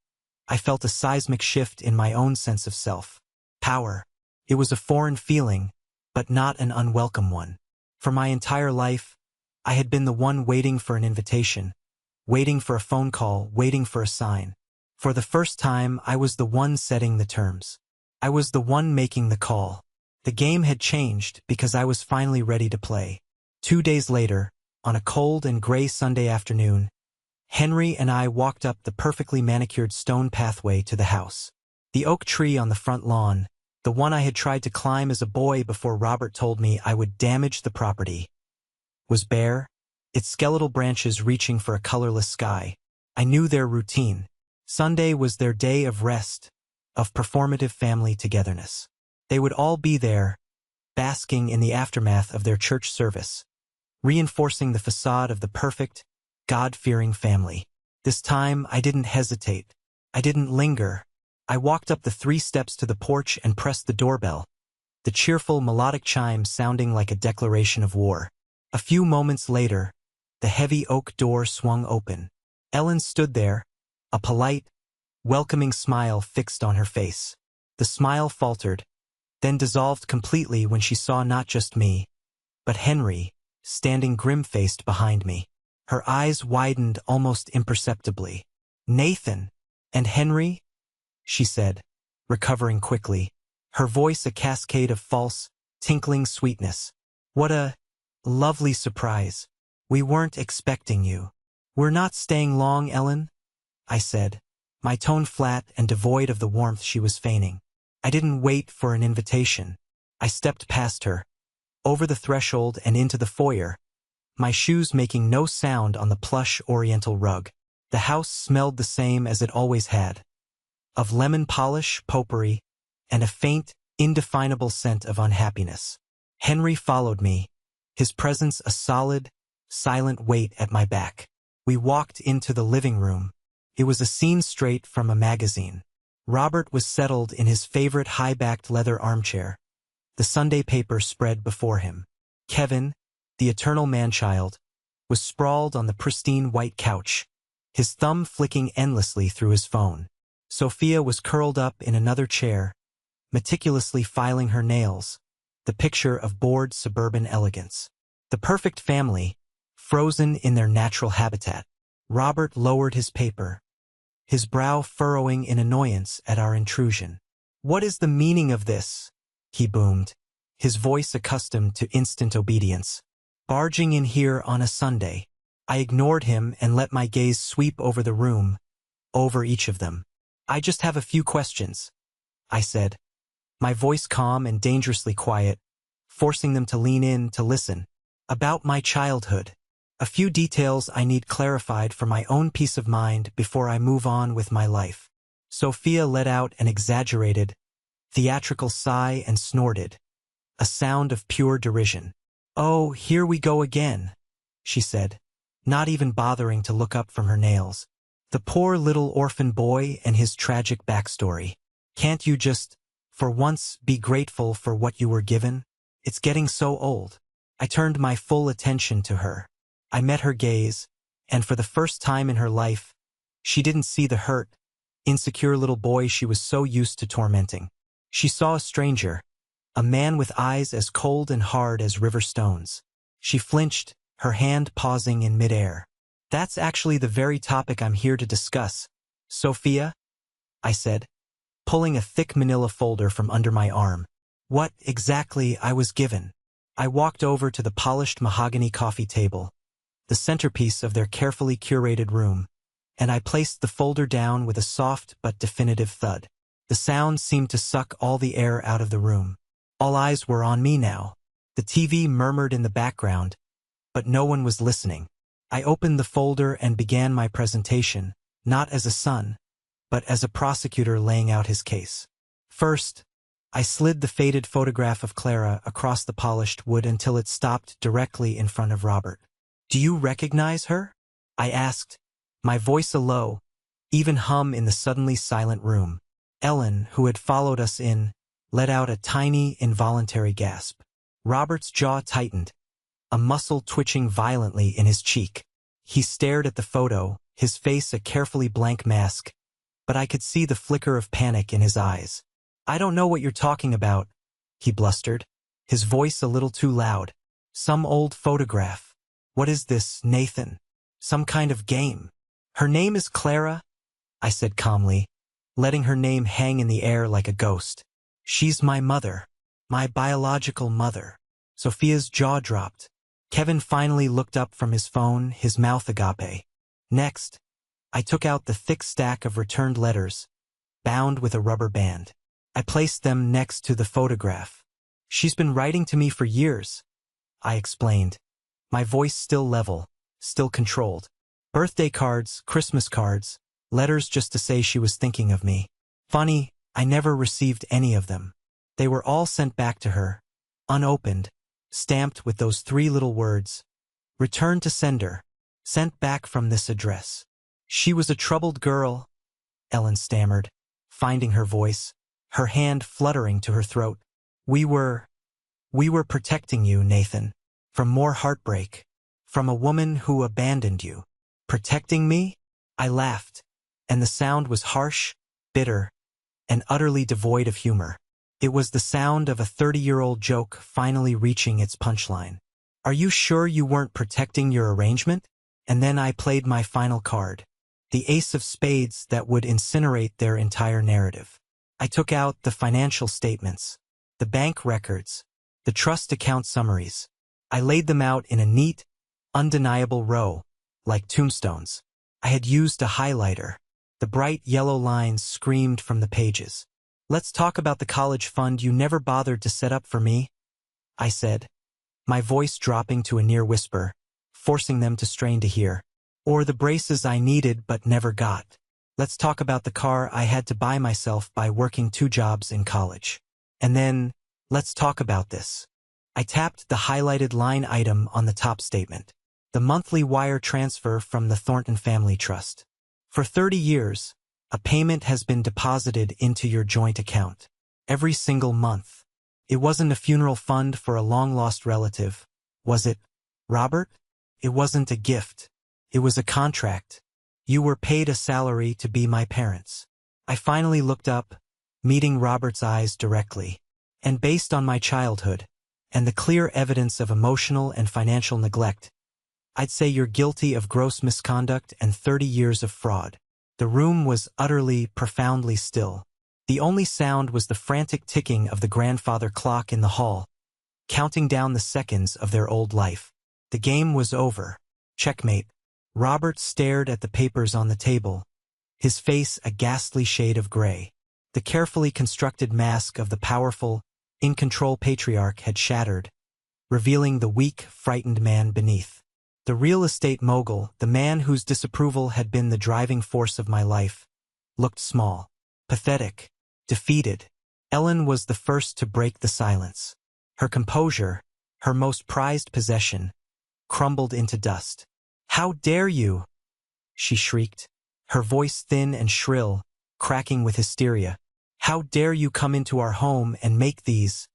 I felt a seismic shift in my own sense of self. Power. It was a foreign feeling, but not an unwelcome one. For my entire life, I had been the one waiting for an invitation, waiting for a phone call, waiting for a sign. For the first time, I was the one setting the terms. I was the one making the call. The game had changed because I was finally ready to play. 2 days later, on a cold and gray Sunday afternoon, Henry and I walked up the perfectly manicured stone pathway to the house. The oak tree on the front lawn, the one I had tried to climb as a boy before Robert told me I would damage the property, was bare, its skeletal branches reaching for a colorless sky. I knew their routine. Sunday was their day of rest, of performative family togetherness. They would all be there, basking in the aftermath of their church service, reinforcing the facade of the perfect, God-fearing family. This time, I didn't hesitate. I didn't linger. I walked up the 3 steps to the porch and pressed the doorbell, the cheerful, melodic chime sounding like a declaration of war. A few moments later, the heavy oak door swung open. Ellen stood there, a polite, welcoming smile fixed on her face. The smile faltered, then dissolved completely when she saw not just me, but Henry, standing grim-faced behind me. Her eyes widened almost imperceptibly. "Nathan and Henry?" she said, recovering quickly, her voice a cascade of false, tinkling sweetness. "What a lovely surprise. We weren't expecting you." "We're not staying long, Ellen," I said, my tone flat and devoid of the warmth she was feigning. I didn't wait for an invitation. I stepped past her, over the threshold and into the foyer, my shoes making no sound on the plush oriental rug. The house smelled the same as it always had, of lemon polish, potpourri, and a faint, indefinable scent of unhappiness. Henry followed me, his presence a solid, silent weight at my back. We walked into the living room. It was a scene straight from a magazine. Robert was settled in his favorite high-backed leather armchair, the Sunday paper spread before him. Kevin, the eternal man-child, was sprawled on the pristine white couch, his thumb flicking endlessly through his phone. Sophia was curled up in another chair, meticulously filing her nails, the picture of bored suburban elegance. The perfect family, frozen in their natural habitat. Robert lowered his paper, his brow furrowing in annoyance at our intrusion. "What is the meaning of this?" he boomed, his voice accustomed to instant obedience. "Barging in here on a Sunday." I ignored him and let my gaze sweep over the room, over each of them. "I just have a few questions," I said, my voice calm and dangerously quiet, forcing them to lean in to listen. "About my childhood. A few details I need clarified for my own peace of mind before I move on with my life." Sophia let out an exaggerated, theatrical sigh and snorted, a sound of pure derision. "Oh, here we go again," she said, not even bothering to look up from her nails. "The poor little orphan boy and his tragic backstory. Can't you just, for once, be grateful for what you were given? It's getting so old." I turned my full attention to her. I met her gaze, and for the first time in her life, she didn't see the hurt, insecure little boy she was so used to tormenting. She saw a stranger, a man with eyes as cold and hard as river stones. She flinched, her hand pausing in midair. "That's actually the very topic I'm here to discuss, Sophia," I said, pulling a thick manila folder from under my arm. What exactly I was given. I walked over to the polished mahogany coffee table, the centerpiece of their carefully curated room, and I placed the folder down with a soft but definitive thud. The sound seemed to suck all the air out of the room. All eyes were on me now. The TV murmured in the background, but no one was listening. I opened the folder and began my presentation, not as a son, but as a prosecutor laying out his case. First, I slid the faded photograph of Clara across the polished wood until it stopped directly in front of Robert. "Do you recognize her?" I asked, my voice a low, even hum in the suddenly silent room. Ellen, who had followed us in, let out a tiny, involuntary gasp. Robert's jaw tightened, a muscle twitching violently in his cheek. He stared at the photo, his face a carefully blank mask, but I could see the flicker of panic in his eyes. "I don't know what you're talking about," he blustered, his voice a little too loud. "Some old photograph. What is this, Nathan? Some kind of game?" "Her name is Clara," I said calmly, letting her name hang in the air like a ghost. "She's my mother. My biological mother." Sophia's jaw dropped. Kevin finally looked up from his phone, his mouth agape. Next, I took out the thick stack of returned letters, bound with a rubber band. I placed them next to the photograph. "She's been writing to me for years," I explained, my voice still level, still controlled. "Birthday cards, Christmas cards, letters just to say she was thinking of me. Funny, I never received any of them. They were all sent back to her, unopened, stamped with those 3 little words, 'Return to sender, sent back from this address.'" "She was a troubled girl," Ellen stammered, finding her voice, her hand fluttering to her throat. We were protecting you, Nathan, from more heartbreak, from a woman who abandoned you." "Protecting me?" I laughed, and the sound was harsh, bitter, and utterly devoid of humor. It was the sound of a 30-year-old joke finally reaching its punchline. "Are you sure you weren't protecting your arrangement?" And then I played my final card, the ace of spades that would incinerate their entire narrative. I took out the financial statements, the bank records, the trust account summaries. I laid them out in a neat, undeniable row, like tombstones. I had used a highlighter, The bright yellow lines screamed from the pages. "Let's talk about the college fund you never bothered to set up for me," I said, my voice dropping to a near whisper, forcing them to strain to hear. "Or the braces I needed but never got. Let's talk about the car I had to buy myself by working 2 jobs in college. And then, let's talk about this." I tapped the highlighted line item on the top statement. "The monthly wire transfer from the Thornton Family Trust. For 30 years, a payment has been deposited into your joint account. Every single month. It wasn't a funeral fund for a long-lost relative, was it, Robert? It wasn't a gift. It was a contract. You were paid a salary to be my parents." I finally looked up, meeting Robert's eyes directly. "And based on my childhood, and the clear evidence of emotional and financial neglect, I'd say you're guilty of gross misconduct and 30 years of fraud." The room was utterly, profoundly still. The only sound was the frantic ticking of the grandfather clock in the hall, counting down the seconds of their old life. The game was over. Checkmate. Robert stared at the papers on the table, his face a ghastly shade of gray. The carefully constructed mask of the powerful, in-control patriarch had shattered, revealing the weak, frightened man beneath. The real estate mogul, the man whose disapproval had been the driving force of my life, looked small, pathetic, defeated. Ellen was the first to break the silence. Her composure, her most prized possession, crumbled into dust. "How dare you?" she shrieked, her voice thin and shrill, cracking with hysteria. "How dare you come into our home and make these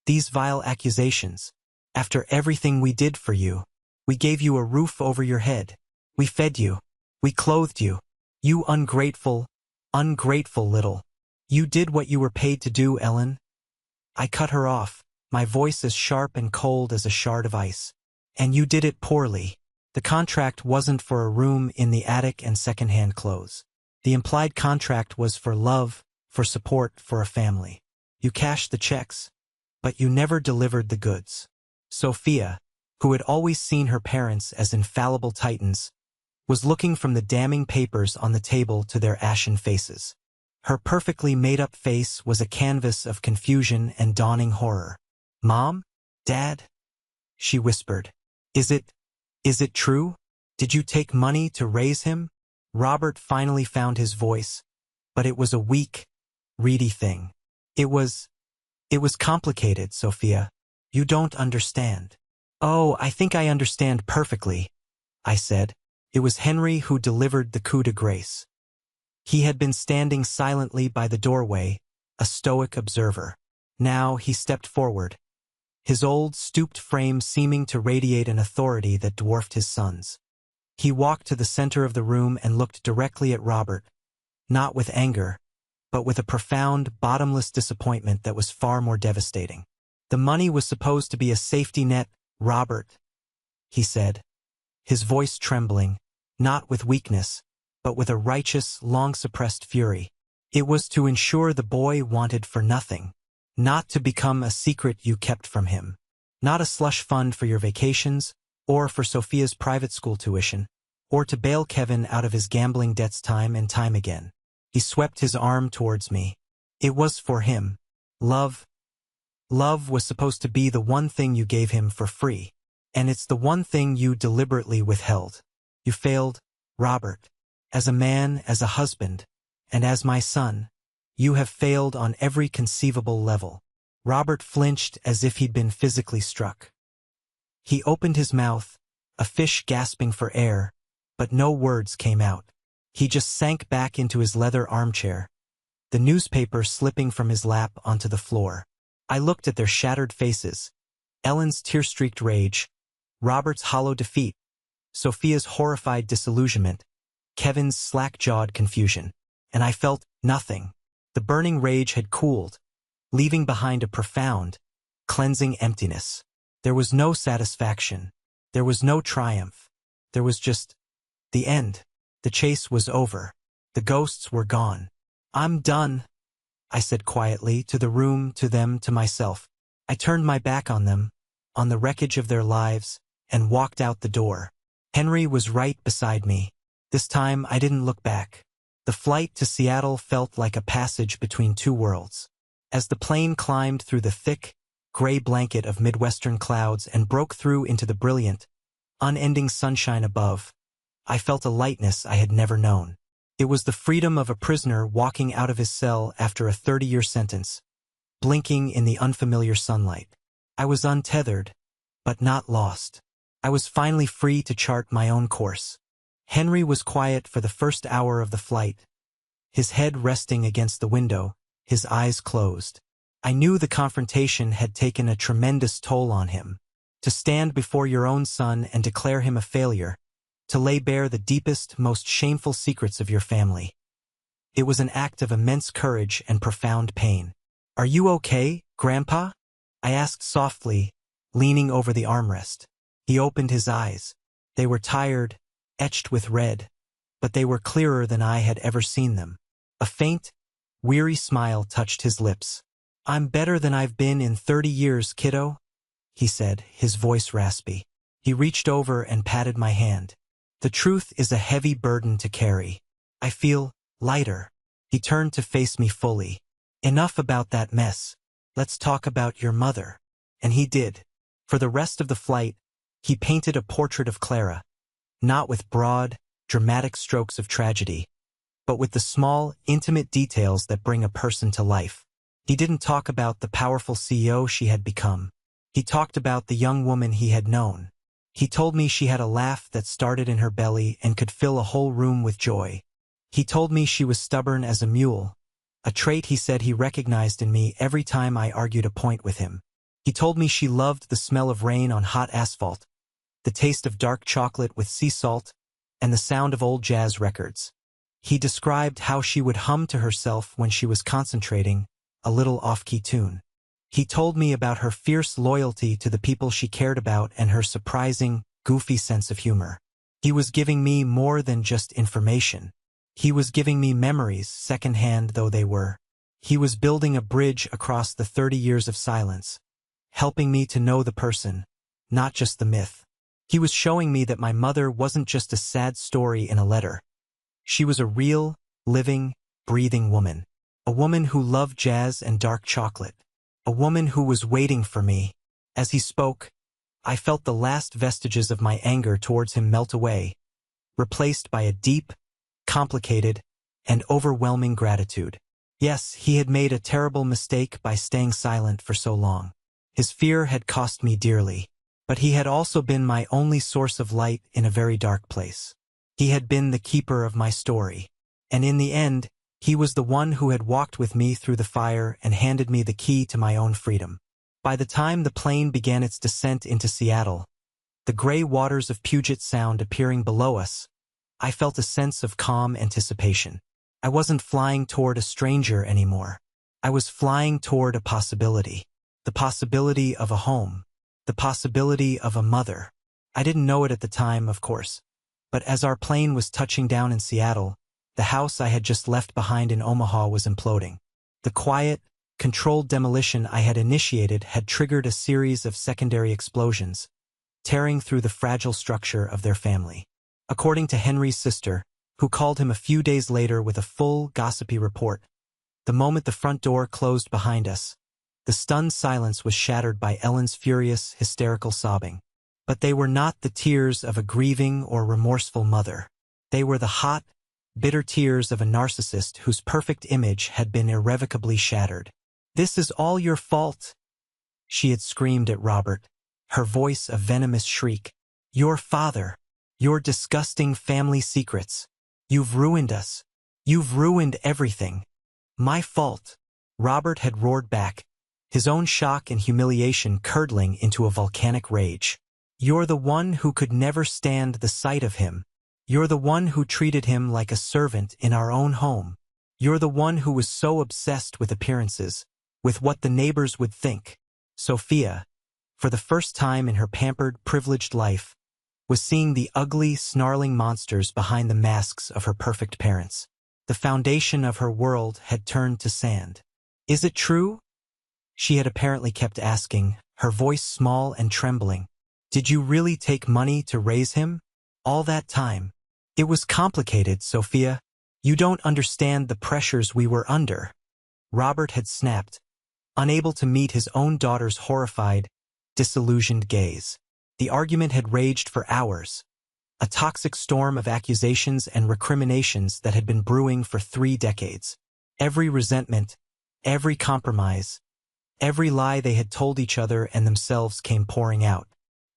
vile accusations? After everything we did for you. We gave you a roof over your head. We fed you. We clothed you. You ungrateful little. You did what you were paid to do, Ellen." I cut her off, my voice as sharp and cold as a shard of ice. "And you did it poorly. The contract wasn't for a room in the attic and second-hand clothes. The implied contract was for love, for support, for a family. You cashed the checks, but you never delivered the goods." Sophia, who had always seen her parents as infallible titans, was looking from the damning papers on the table to their ashen faces. Her perfectly made-up face was a canvas of confusion and dawning horror. "Mom? Dad?" she whispered. Is it true? Did you take money to raise him?" Robert finally found his voice, but it was a weak, reedy thing. It was complicated, Sophia. You don't understand." "Oh, I think I understand perfectly," I said. It was Henry who delivered the coup de grace. He had been standing silently by the doorway, a stoic observer. Now he stepped forward, his old, stooped frame seeming to radiate an authority that dwarfed his son's. He walked to the center of the room and looked directly at Robert, not with anger, but with a profound, bottomless disappointment that was far more devastating. "The money was supposed to be a safety net, Robert," he said, his voice trembling, not with weakness, but with a righteous, long-suppressed fury. "It was to ensure the boy wanted for nothing, not to become a secret you kept from him. Not a slush fund for your vacations, or for Sophia's private school tuition, or to bail Kevin out of his gambling debts time and time again." He swept his arm towards me. "It was for him. Love was supposed to be the one thing you gave him for free, and it's the one thing you deliberately withheld. You failed, Robert. As a man, as a husband, and as my son, you have failed on every conceivable level." Robert flinched as if he'd been physically struck. He opened his mouth, a fish gasping for air, but no words came out. He just sank back into his leather armchair, the newspaper slipping from his lap onto the floor. I looked at their shattered faces, Ellen's tear-streaked rage, Robert's hollow defeat, Sophia's horrified disillusionment, Kevin's slack-jawed confusion, and I felt nothing. The burning rage had cooled, leaving behind a profound, cleansing emptiness. There was no satisfaction. There was no triumph. There was just the end. The chase was over. The ghosts were gone. "I'm done," I said quietly, to the room, to them, to myself. I turned my back on them, on the wreckage of their lives, and walked out the door. Henry was right beside me. This time I didn't look back. The flight to Seattle felt like a passage between two worlds. As the plane climbed through the thick, gray blanket of Midwestern clouds and broke through into the brilliant, unending sunshine above, I felt a lightness I had never known. It was the freedom of a prisoner walking out of his cell after a 30-year sentence, blinking in the unfamiliar sunlight. I was untethered, but not lost. I was finally free to chart my own course. Henry was quiet for the first hour of the flight, his head resting against the window, his eyes closed. I knew the confrontation had taken a tremendous toll on him. To stand before your own son and declare him a failure, to lay bare the deepest, most shameful secrets of your family. It was an act of immense courage and profound pain. "Are you okay, Grandpa?" I asked softly, leaning over the armrest. He opened his eyes. They were tired, etched with red, but they were clearer than I had ever seen them. A faint, weary smile touched his lips. "I'm better than I've been in 30 years, kiddo," he said, his voice raspy. He reached over and patted my hand. "The truth is a heavy burden to carry. I feel lighter." He turned to face me fully. "Enough about that mess. Let's talk about your mother." And he did. For the rest of the flight, he painted a portrait of Clara, not with broad, dramatic strokes of tragedy, but with the small, intimate details that bring a person to life. He didn't talk about the powerful CEO she had become. He talked about the young woman he had known. He told me she had a laugh that started in her belly and could fill a whole room with joy. He told me she was stubborn as a mule, a trait he said he recognized in me every time I argued a point with him. He told me she loved the smell of rain on hot asphalt, the taste of dark chocolate with sea salt, and the sound of old jazz records. He described how she would hum to herself when she was concentrating, a little off-key tune. He told me about her fierce loyalty to the people she cared about and her surprising, goofy sense of humor. He was giving me more than just information. He was giving me memories, secondhand though they were. He was building a bridge across the 30 years of silence, helping me to know the person, not just the myth. He was showing me that my mother wasn't just a sad story in a letter. She was a real, living, breathing woman. A woman who loved jazz and dark chocolate. A woman who was waiting for me. As he spoke, I felt the last vestiges of my anger towards him melt away, replaced by a deep, complicated, and overwhelming gratitude. Yes, he had made a terrible mistake by staying silent for so long. His fear had cost me dearly, but he had also been my only source of light in a very dark place. He had been the keeper of my story, and in the end, he was the one who had walked with me through the fire and handed me the key to my own freedom. By the time the plane began its descent into Seattle, the gray waters of Puget Sound appearing below us, I felt a sense of calm anticipation. I wasn't flying toward a stranger anymore. I was flying toward a possibility. The possibility of a home. The possibility of a mother. I didn't know it at the time, of course, but as our plane was touching down in Seattle, the house I had just left behind in Omaha was imploding. The quiet, controlled demolition I had initiated had triggered a series of secondary explosions, tearing through the fragile structure of their family. According to Henry's sister, who called him a few days later with a full, gossipy report, the moment the front door closed behind us, the stunned silence was shattered by Ellen's furious, hysterical sobbing. But they were not the tears of a grieving or remorseful mother. They were the hot, bitter tears of a narcissist whose perfect image had been irrevocably shattered. "This is all your fault," she had screamed at Robert, her voice a venomous shriek. "Your father. Your disgusting family secrets. You've ruined us. You've ruined everything. My fault." Robert had roared back, his own shock and humiliation curdling into a volcanic rage. "You're the one who could never stand the sight of him. You're the one who treated him like a servant in our own home. You're the one who was so obsessed with appearances, with what the neighbors would think." Sophia, for the first time in her pampered, privileged life, was seeing the ugly, snarling monsters behind the masks of her perfect parents. The foundation of her world had turned to sand. "Is it true?" she had apparently kept asking, her voice small and trembling. "Did you really take money to raise him? All that time?" "It was complicated, Sophia. You don't understand the pressures we were under. Robert had snapped, unable to meet his own daughter's horrified, disillusioned gaze. The argument had raged for hours, a toxic storm of accusations and recriminations that had been brewing for 3 decades. Every resentment, every compromise, every lie they had told each other and themselves came pouring out.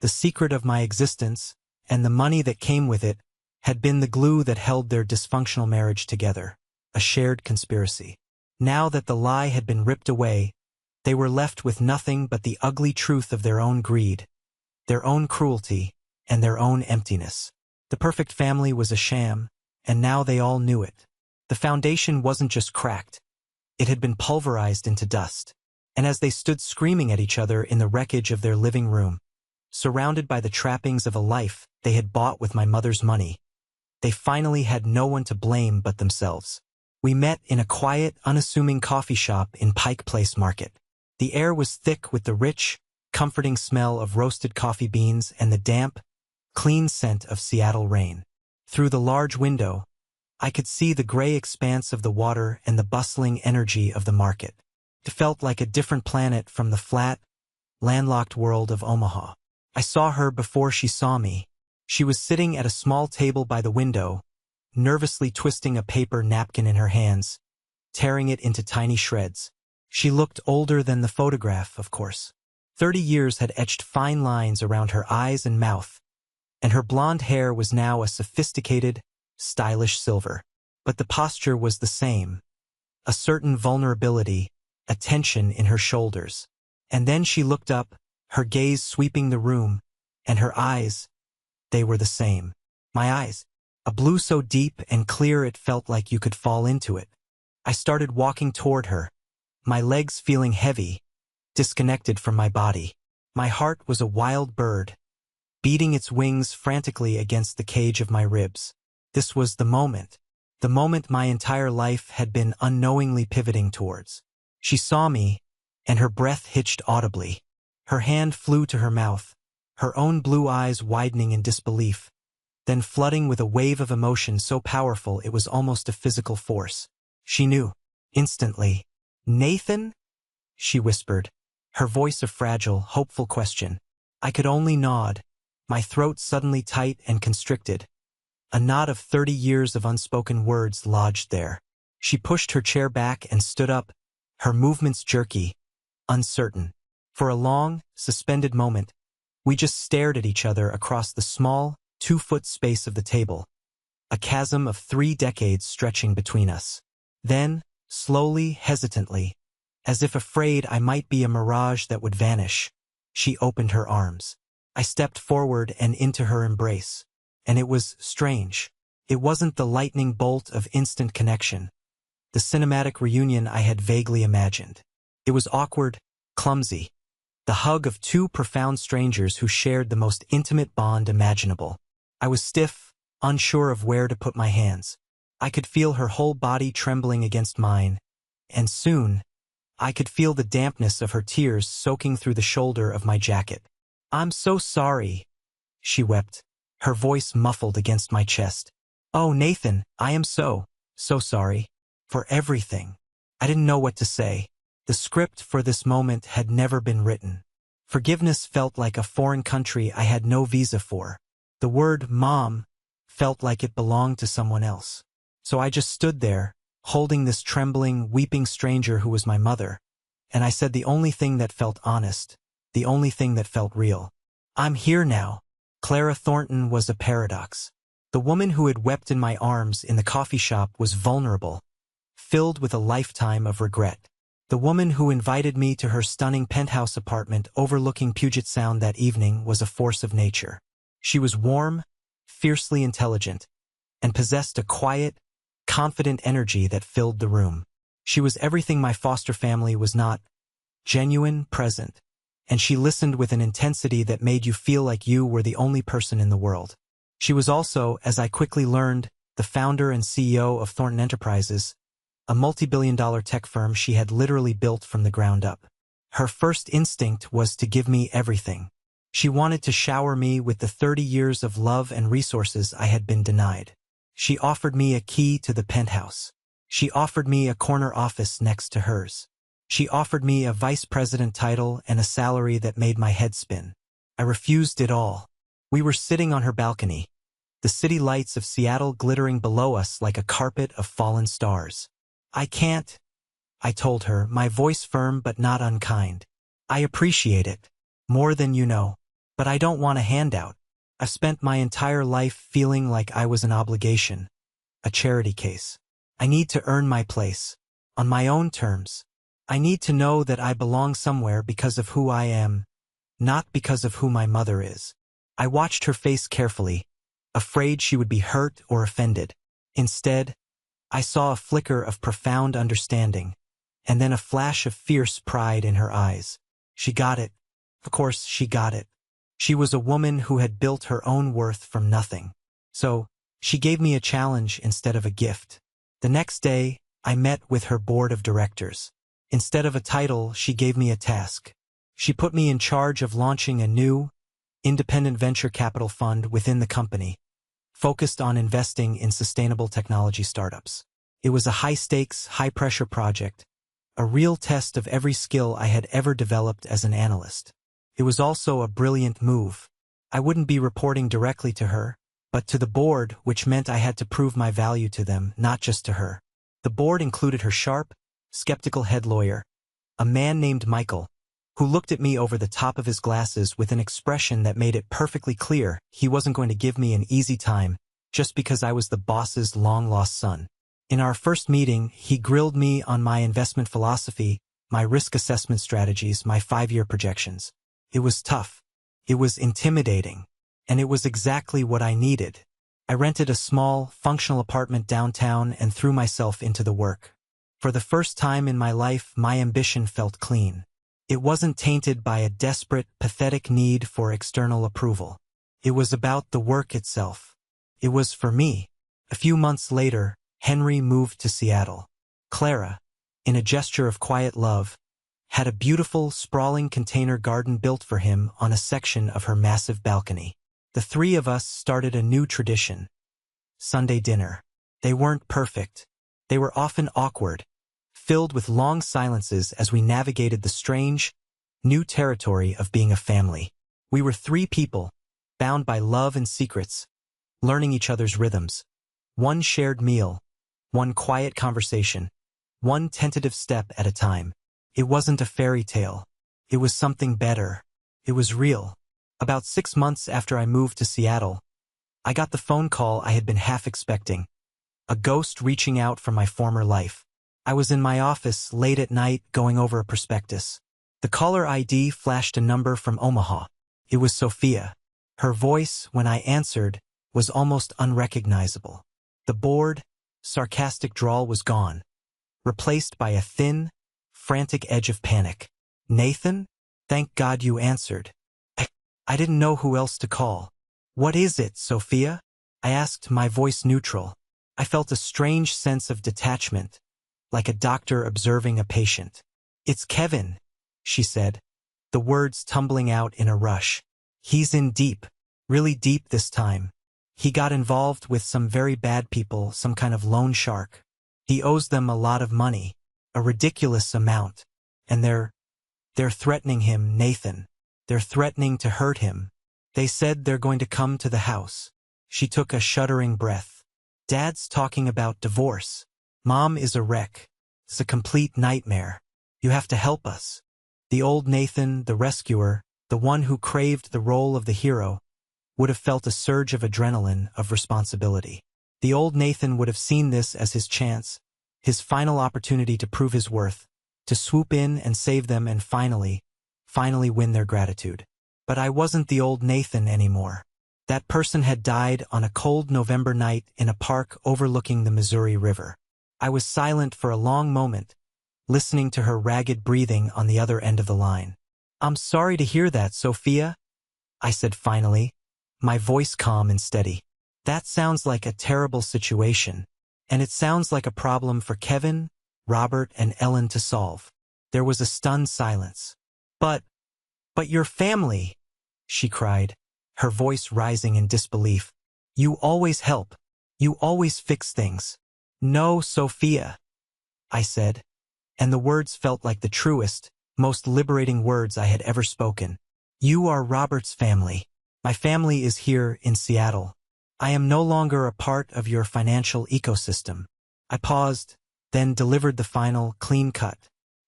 The secret of my existence, and the money that came with it, had been the glue that held their dysfunctional marriage together, a shared conspiracy. Now that the lie had been ripped away, they were left with nothing but the ugly truth of their own greed, their own cruelty, and their own emptiness. The perfect family was a sham, and now they all knew it. The foundation wasn't just cracked, it had been pulverized into dust. And as they stood screaming at each other in the wreckage of their living room, surrounded by the trappings of a life they had bought with my mother's money, they finally had no one to blame but themselves. We met in a quiet, unassuming coffee shop in Pike Place Market. The air was thick with the rich, comforting smell of roasted coffee beans and the damp, clean scent of Seattle rain. Through the large window, I could see the gray expanse of the water and the bustling energy of the market. It felt like a different planet from the flat, landlocked world of Omaha. I saw her before she saw me. She was sitting at a small table by the window, nervously twisting a paper napkin in her hands, tearing it into tiny shreds. She looked older than the photograph, of course. 30 years had etched fine lines around her eyes and mouth, and her blonde hair was now a sophisticated, stylish silver. But the posture was the same, a certain vulnerability, a tension in her shoulders. And then she looked up, her gaze sweeping the room, and her eyes, they were the same. My eyes, a blue so deep and clear it felt like you could fall into it. I started walking toward her, my legs feeling heavy, disconnected from my body. My heart was a wild bird, beating its wings frantically against the cage of my ribs. This was the moment my entire life had been unknowingly pivoting towards. She saw me, and her breath hitched audibly. Her hand flew to her mouth, her own blue eyes widening in disbelief, then flooding with a wave of emotion so powerful it was almost a physical force. She knew, instantly. "Nathan?" she whispered, her voice a fragile, hopeful question. I could only nod, my throat suddenly tight and constricted. A knot of 30 years of unspoken words lodged there. She pushed her chair back and stood up, her movements jerky, uncertain. For a long, suspended moment, we just stared at each other across the small, 2-foot space of the table, a chasm of 3 decades stretching between us. Then, slowly, hesitantly, as if afraid I might be a mirage that would vanish, she opened her arms. I stepped forward and into her embrace. And it was strange. It wasn't the lightning bolt of instant connection, the cinematic reunion I had vaguely imagined. It was awkward, clumsy, the hug of 2 profound strangers who shared the most intimate bond imaginable. I was stiff, unsure of where to put my hands. I could feel her whole body trembling against mine, and soon, I could feel the dampness of her tears soaking through the shoulder of my jacket. "I'm so sorry," she wept, her voice muffled against my chest. "Oh, Nathan, I am so sorry. For everything." I didn't know what to say. The script for this moment had never been written. Forgiveness felt like a foreign country I had no visa for. The word "mom" felt like it belonged to someone else. So I just stood there, holding this trembling, weeping stranger who was my mother, and I said the only thing that felt honest, the only thing that felt real. "I'm here now." Clara Thornton was a paradox. The woman who had wept in my arms in the coffee shop was vulnerable, filled with a lifetime of regret. The woman who invited me to her stunning penthouse apartment overlooking Puget Sound that evening was a force of nature. She was warm, fiercely intelligent, and possessed a quiet, confident energy that filled the room. She was everything my foster family was not: genuine, present, and she listened with an intensity that made you feel like you were the only person in the world. She was also, as I quickly learned, the founder and CEO of Thornton Enterprises, a multi-billion-dollar tech firm she had literally built from the ground up. Her first instinct was to give me everything. She wanted to shower me with the 30 years of love and resources I had been denied. She offered me a key to the penthouse. She offered me a corner office next to hers. She offered me a vice president title and a salary that made my head spin. I refused it all. We were sitting on her balcony, the city lights of Seattle glittering below us like a carpet of fallen stars. I can't, I told her, my voice firm but not unkind. I appreciate it, more than you know, but I don't want a handout. I've spent my entire life feeling like I was an obligation, a charity case. I need to earn my place, on my own terms. I need to know that I belong somewhere because of who I am, not because of who my mother is. I watched her face carefully, afraid she would be hurt or offended. Instead, I saw a flicker of profound understanding, and then a flash of fierce pride in her eyes. She got it. Of course, she got it. She was a woman who had built her own worth from nothing. So, she gave me a challenge instead of a gift. The next day, I met with her board of directors. Instead of a title, she gave me a task. She put me in charge of launching a new, independent venture capital fund within the company, focused on investing in sustainable technology startups. It was a high-stakes, high-pressure project, a real test of every skill I had ever developed as an analyst. It was also a brilliant move. I wouldn't be reporting directly to her, but to the board, which meant I had to prove my value to them, not just to her. The board included her sharp, skeptical head lawyer, a man named Michael, who looked at me over the top of his glasses with an expression that made it perfectly clear he wasn't going to give me an easy time just because I was the boss's long-lost son. In our first meeting, he grilled me on my investment philosophy, my risk assessment strategies, my 5-year projections. It was tough. It was intimidating. And it was exactly what I needed. I rented a small, functional apartment downtown and threw myself into the work. For the first time in my life, my ambition felt clean. It wasn't tainted by a desperate, pathetic need for external approval. It was about the work itself. It was for me. A few months later, Henry moved to Seattle. Clara, in a gesture of quiet love, had a beautiful, sprawling container garden built for him on a section of her massive balcony. The three of us started a new tradition: Sunday dinner. They weren't perfect. They were often awkward, filled with long silences as we navigated the strange, new territory of being a family. We were 3 people, bound by love and secrets, learning each other's rhythms. One shared meal, one quiet conversation, one tentative step at a time. It wasn't a fairy tale. It was something better. It was real. About 6 months after I moved to Seattle, I got the phone call I had been half expecting, a ghost reaching out from my former life. I was in my office late at night going over a prospectus. The caller ID flashed a number from Omaha. It was Sophia. Her voice, when I answered, was almost unrecognizable. The bored, sarcastic drawl was gone, replaced by a thin, frantic edge of panic. "Nathan? Thank God you answered. I didn't know who else to call." "What is it, Sophia?" I asked, my voice neutral. I felt a strange sense of detachment, like a doctor observing a patient. "It's Kevin," she said, the words tumbling out in a rush. "He's in deep, really deep this time. He got involved with some very bad people, some kind of loan shark. He owes them a lot of money, a ridiculous amount, and they're threatening him, Nathan. They're threatening to hurt him. They said they're going to come to the house." She took a shuddering breath. "Dad's talking about divorce. Mom is a wreck. It's a complete nightmare. You have to help us." The old Nathan, the rescuer, the one who craved the role of the hero, would have felt a surge of adrenaline, of responsibility. The old Nathan would have seen this as his chance, his final opportunity to prove his worth, to swoop in and save them and finally win their gratitude. But I wasn't the old Nathan anymore. That person had died on a cold November night in a park overlooking the Missouri River. I was silent for a long moment, listening to her ragged breathing on the other end of the line. "I'm sorry to hear that, Sophia," I said finally, my voice calm and steady. "That sounds like a terrible situation, and it sounds like a problem for Kevin, Robert, and Ellen to solve." There was a stunned silence. But your family," she cried, her voice rising in disbelief. "You always help. You always fix things. No, Sophia, I said, and the words felt like the truest, most liberating words I had ever spoken. You are Robert's family. My family is here in Seattle. I am no longer a part of your financial ecosystem. I paused, then delivered the final, clean cut.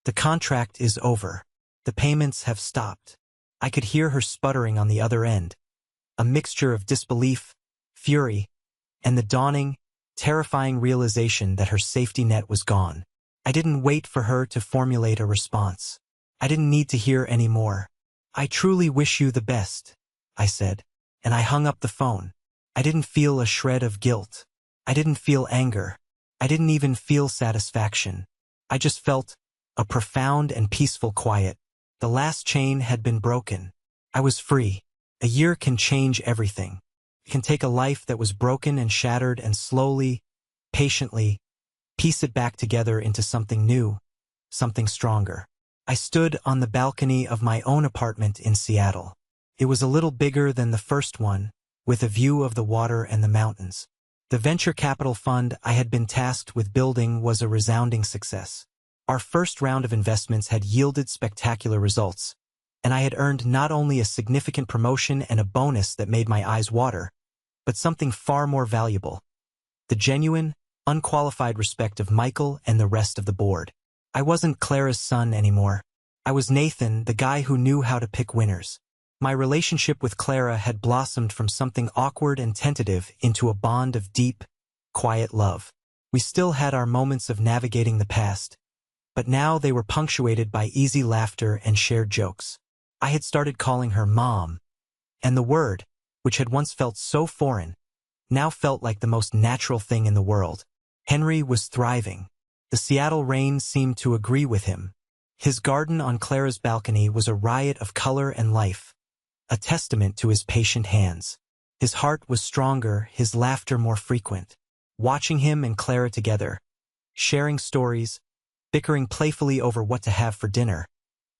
The contract is over. The payments have stopped. I could hear her sputtering on the other end, a mixture of disbelief, fury, and the dawning, terrifying realization that her safety net was gone. I didn't wait for her to formulate a response. I didn't need to hear any more. I truly wish you the best, I said, and I hung up the phone. I didn't feel a shred of guilt. I didn't feel anger. I didn't even feel satisfaction. I just felt a profound and peaceful quiet. The last chain had been broken. I was free. A year can change everything. It can take a life that was broken and shattered and slowly, patiently, piece it back together into something new, something stronger. I stood on the balcony of my own apartment in Seattle. It was a little bigger than the first one, with a view of the water and the mountains. The venture capital fund I had been tasked with building was a resounding success. Our first round of investments had yielded spectacular results, and I had earned not only a significant promotion and a bonus that made my eyes water, but something far more valuable: the genuine, unqualified respect of Michael and the rest of the board. I wasn't Clara's son anymore. I was Nathan, the guy who knew how to pick winners. My relationship with Clara had blossomed from something awkward and tentative into a bond of deep, quiet love. We still had our moments of navigating the past, but now they were punctuated by easy laughter and shared jokes. I had started calling her Mom, and the word, which had once felt so foreign, now felt like the most natural thing in the world. Henry was thriving. The Seattle rain seemed to agree with him. His garden on Clara's balcony was a riot of color and life, a testament to his patient hands. His heart was stronger, his laughter more frequent. Watching him and Clara together, sharing stories, bickering playfully over what to have for dinner,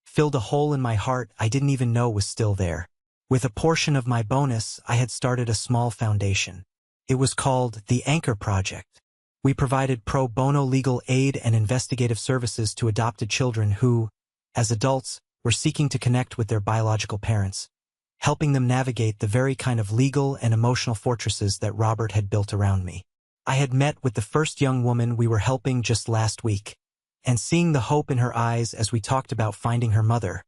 filled a hole in my heart I didn't even know was still there. With a portion of my bonus, I had started a small foundation. It was called the Anchor Project. We provided pro bono legal aid and investigative services to adopted children who, as adults, were seeking to connect with their biological parents, helping them navigate the very kind of legal and emotional fortresses that Robert had built around me. I had met with the first young woman we were helping just last week, and seeing the hope in her eyes as we talked about finding her mother,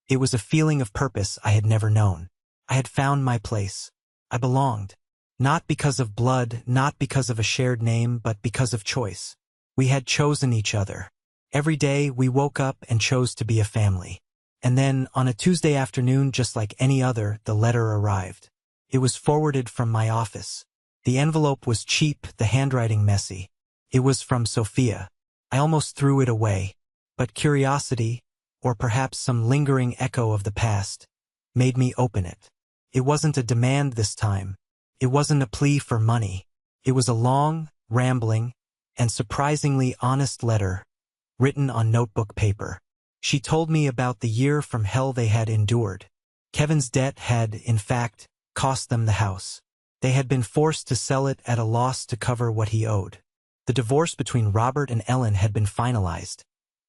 it was a feeling of purpose I had never known. I had found my place. I belonged. Not because of blood, not because of a shared name, but because of choice. We had chosen each other. Every day we woke up and chose to be a family. And then, on a Tuesday afternoon just like any other, the letter arrived. It was forwarded from my office. The envelope was cheap, the handwriting messy. It was from Sophia. I almost threw it away, but curiosity, or perhaps some lingering echo of the past, made me open it. It wasn't a demand this time. It wasn't a plea for money. It was a long, rambling, and surprisingly honest letter, written on notebook paper. She told me about the year from hell they had endured. Kevin's debt had, in fact, cost them the house. They had been forced to sell it at a loss to cover what he owed. The divorce between Robert and Ellen had been finalized,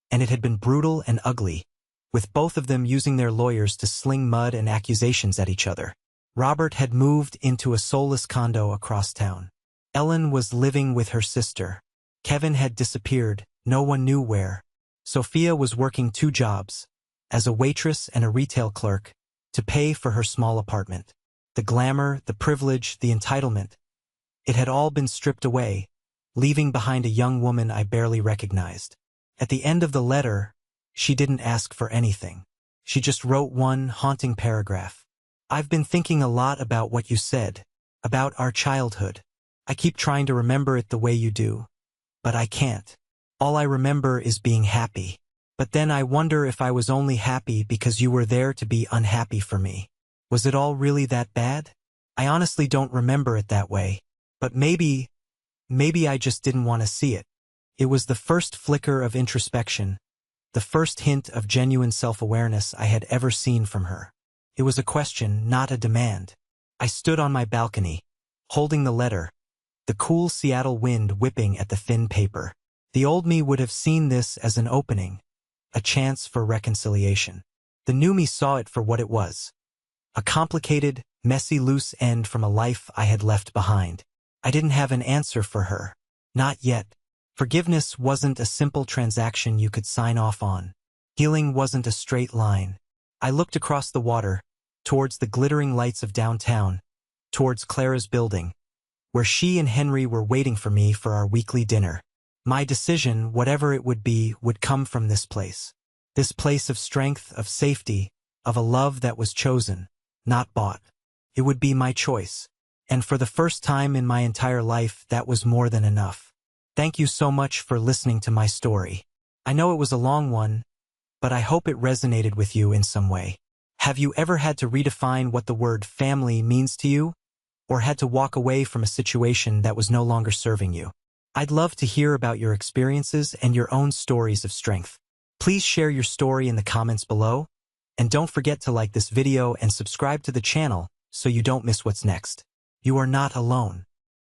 and it had been brutal and ugly, with both of them using their lawyers to sling mud and accusations at each other. Robert had moved into a soulless condo across town. Ellen was living with her sister. Kevin had disappeared, no one knew where. Sophia was working 2 jobs, as a waitress and a retail clerk, to pay for her small apartment. The glamour, the privilege, the entitlement. It had all been stripped away, leaving behind a young woman I barely recognized. At the end of the letter, she didn't ask for anything. She just wrote one haunting paragraph. I've been thinking a lot about what you said, about our childhood. I keep trying to remember it the way you do, but I can't. All I remember is being happy. But then I wonder if I was only happy because you were there to be unhappy for me. Was it all really that bad? I honestly don't remember it that way, but maybe I just didn't want to see it. It was the first flicker of introspection, the first hint of genuine self-awareness I had ever seen from her. It was a question, not a demand. I stood on my balcony, holding the letter, the cool Seattle wind whipping at the thin paper. The old me would have seen this as an opening, a chance for reconciliation. The new me saw it for what it was. A complicated, messy loose end from a life I had left behind. I didn't have an answer for her. Not yet. Forgiveness wasn't a simple transaction you could sign off on. Healing wasn't a straight line. I looked across the water, towards the glittering lights of downtown, towards Clara's building, where she and Henry were waiting for me for our weekly dinner. My decision, whatever it would be, would come from this place. This place of strength, of safety, of a love that was chosen, not bought. It would be my choice. And for the first time in my entire life, that was more than enough. Thank you so much for listening to my story. I know it was a long one, but I hope it resonated with you in some way. Have you ever had to redefine what the word family means to you? Or had to walk away from a situation that was no longer serving you? I'd love to hear about your experiences and your own stories of strength. Please share your story in the comments below, and don't forget to like this video and subscribe to the channel so you don't miss what's next. You are not alone.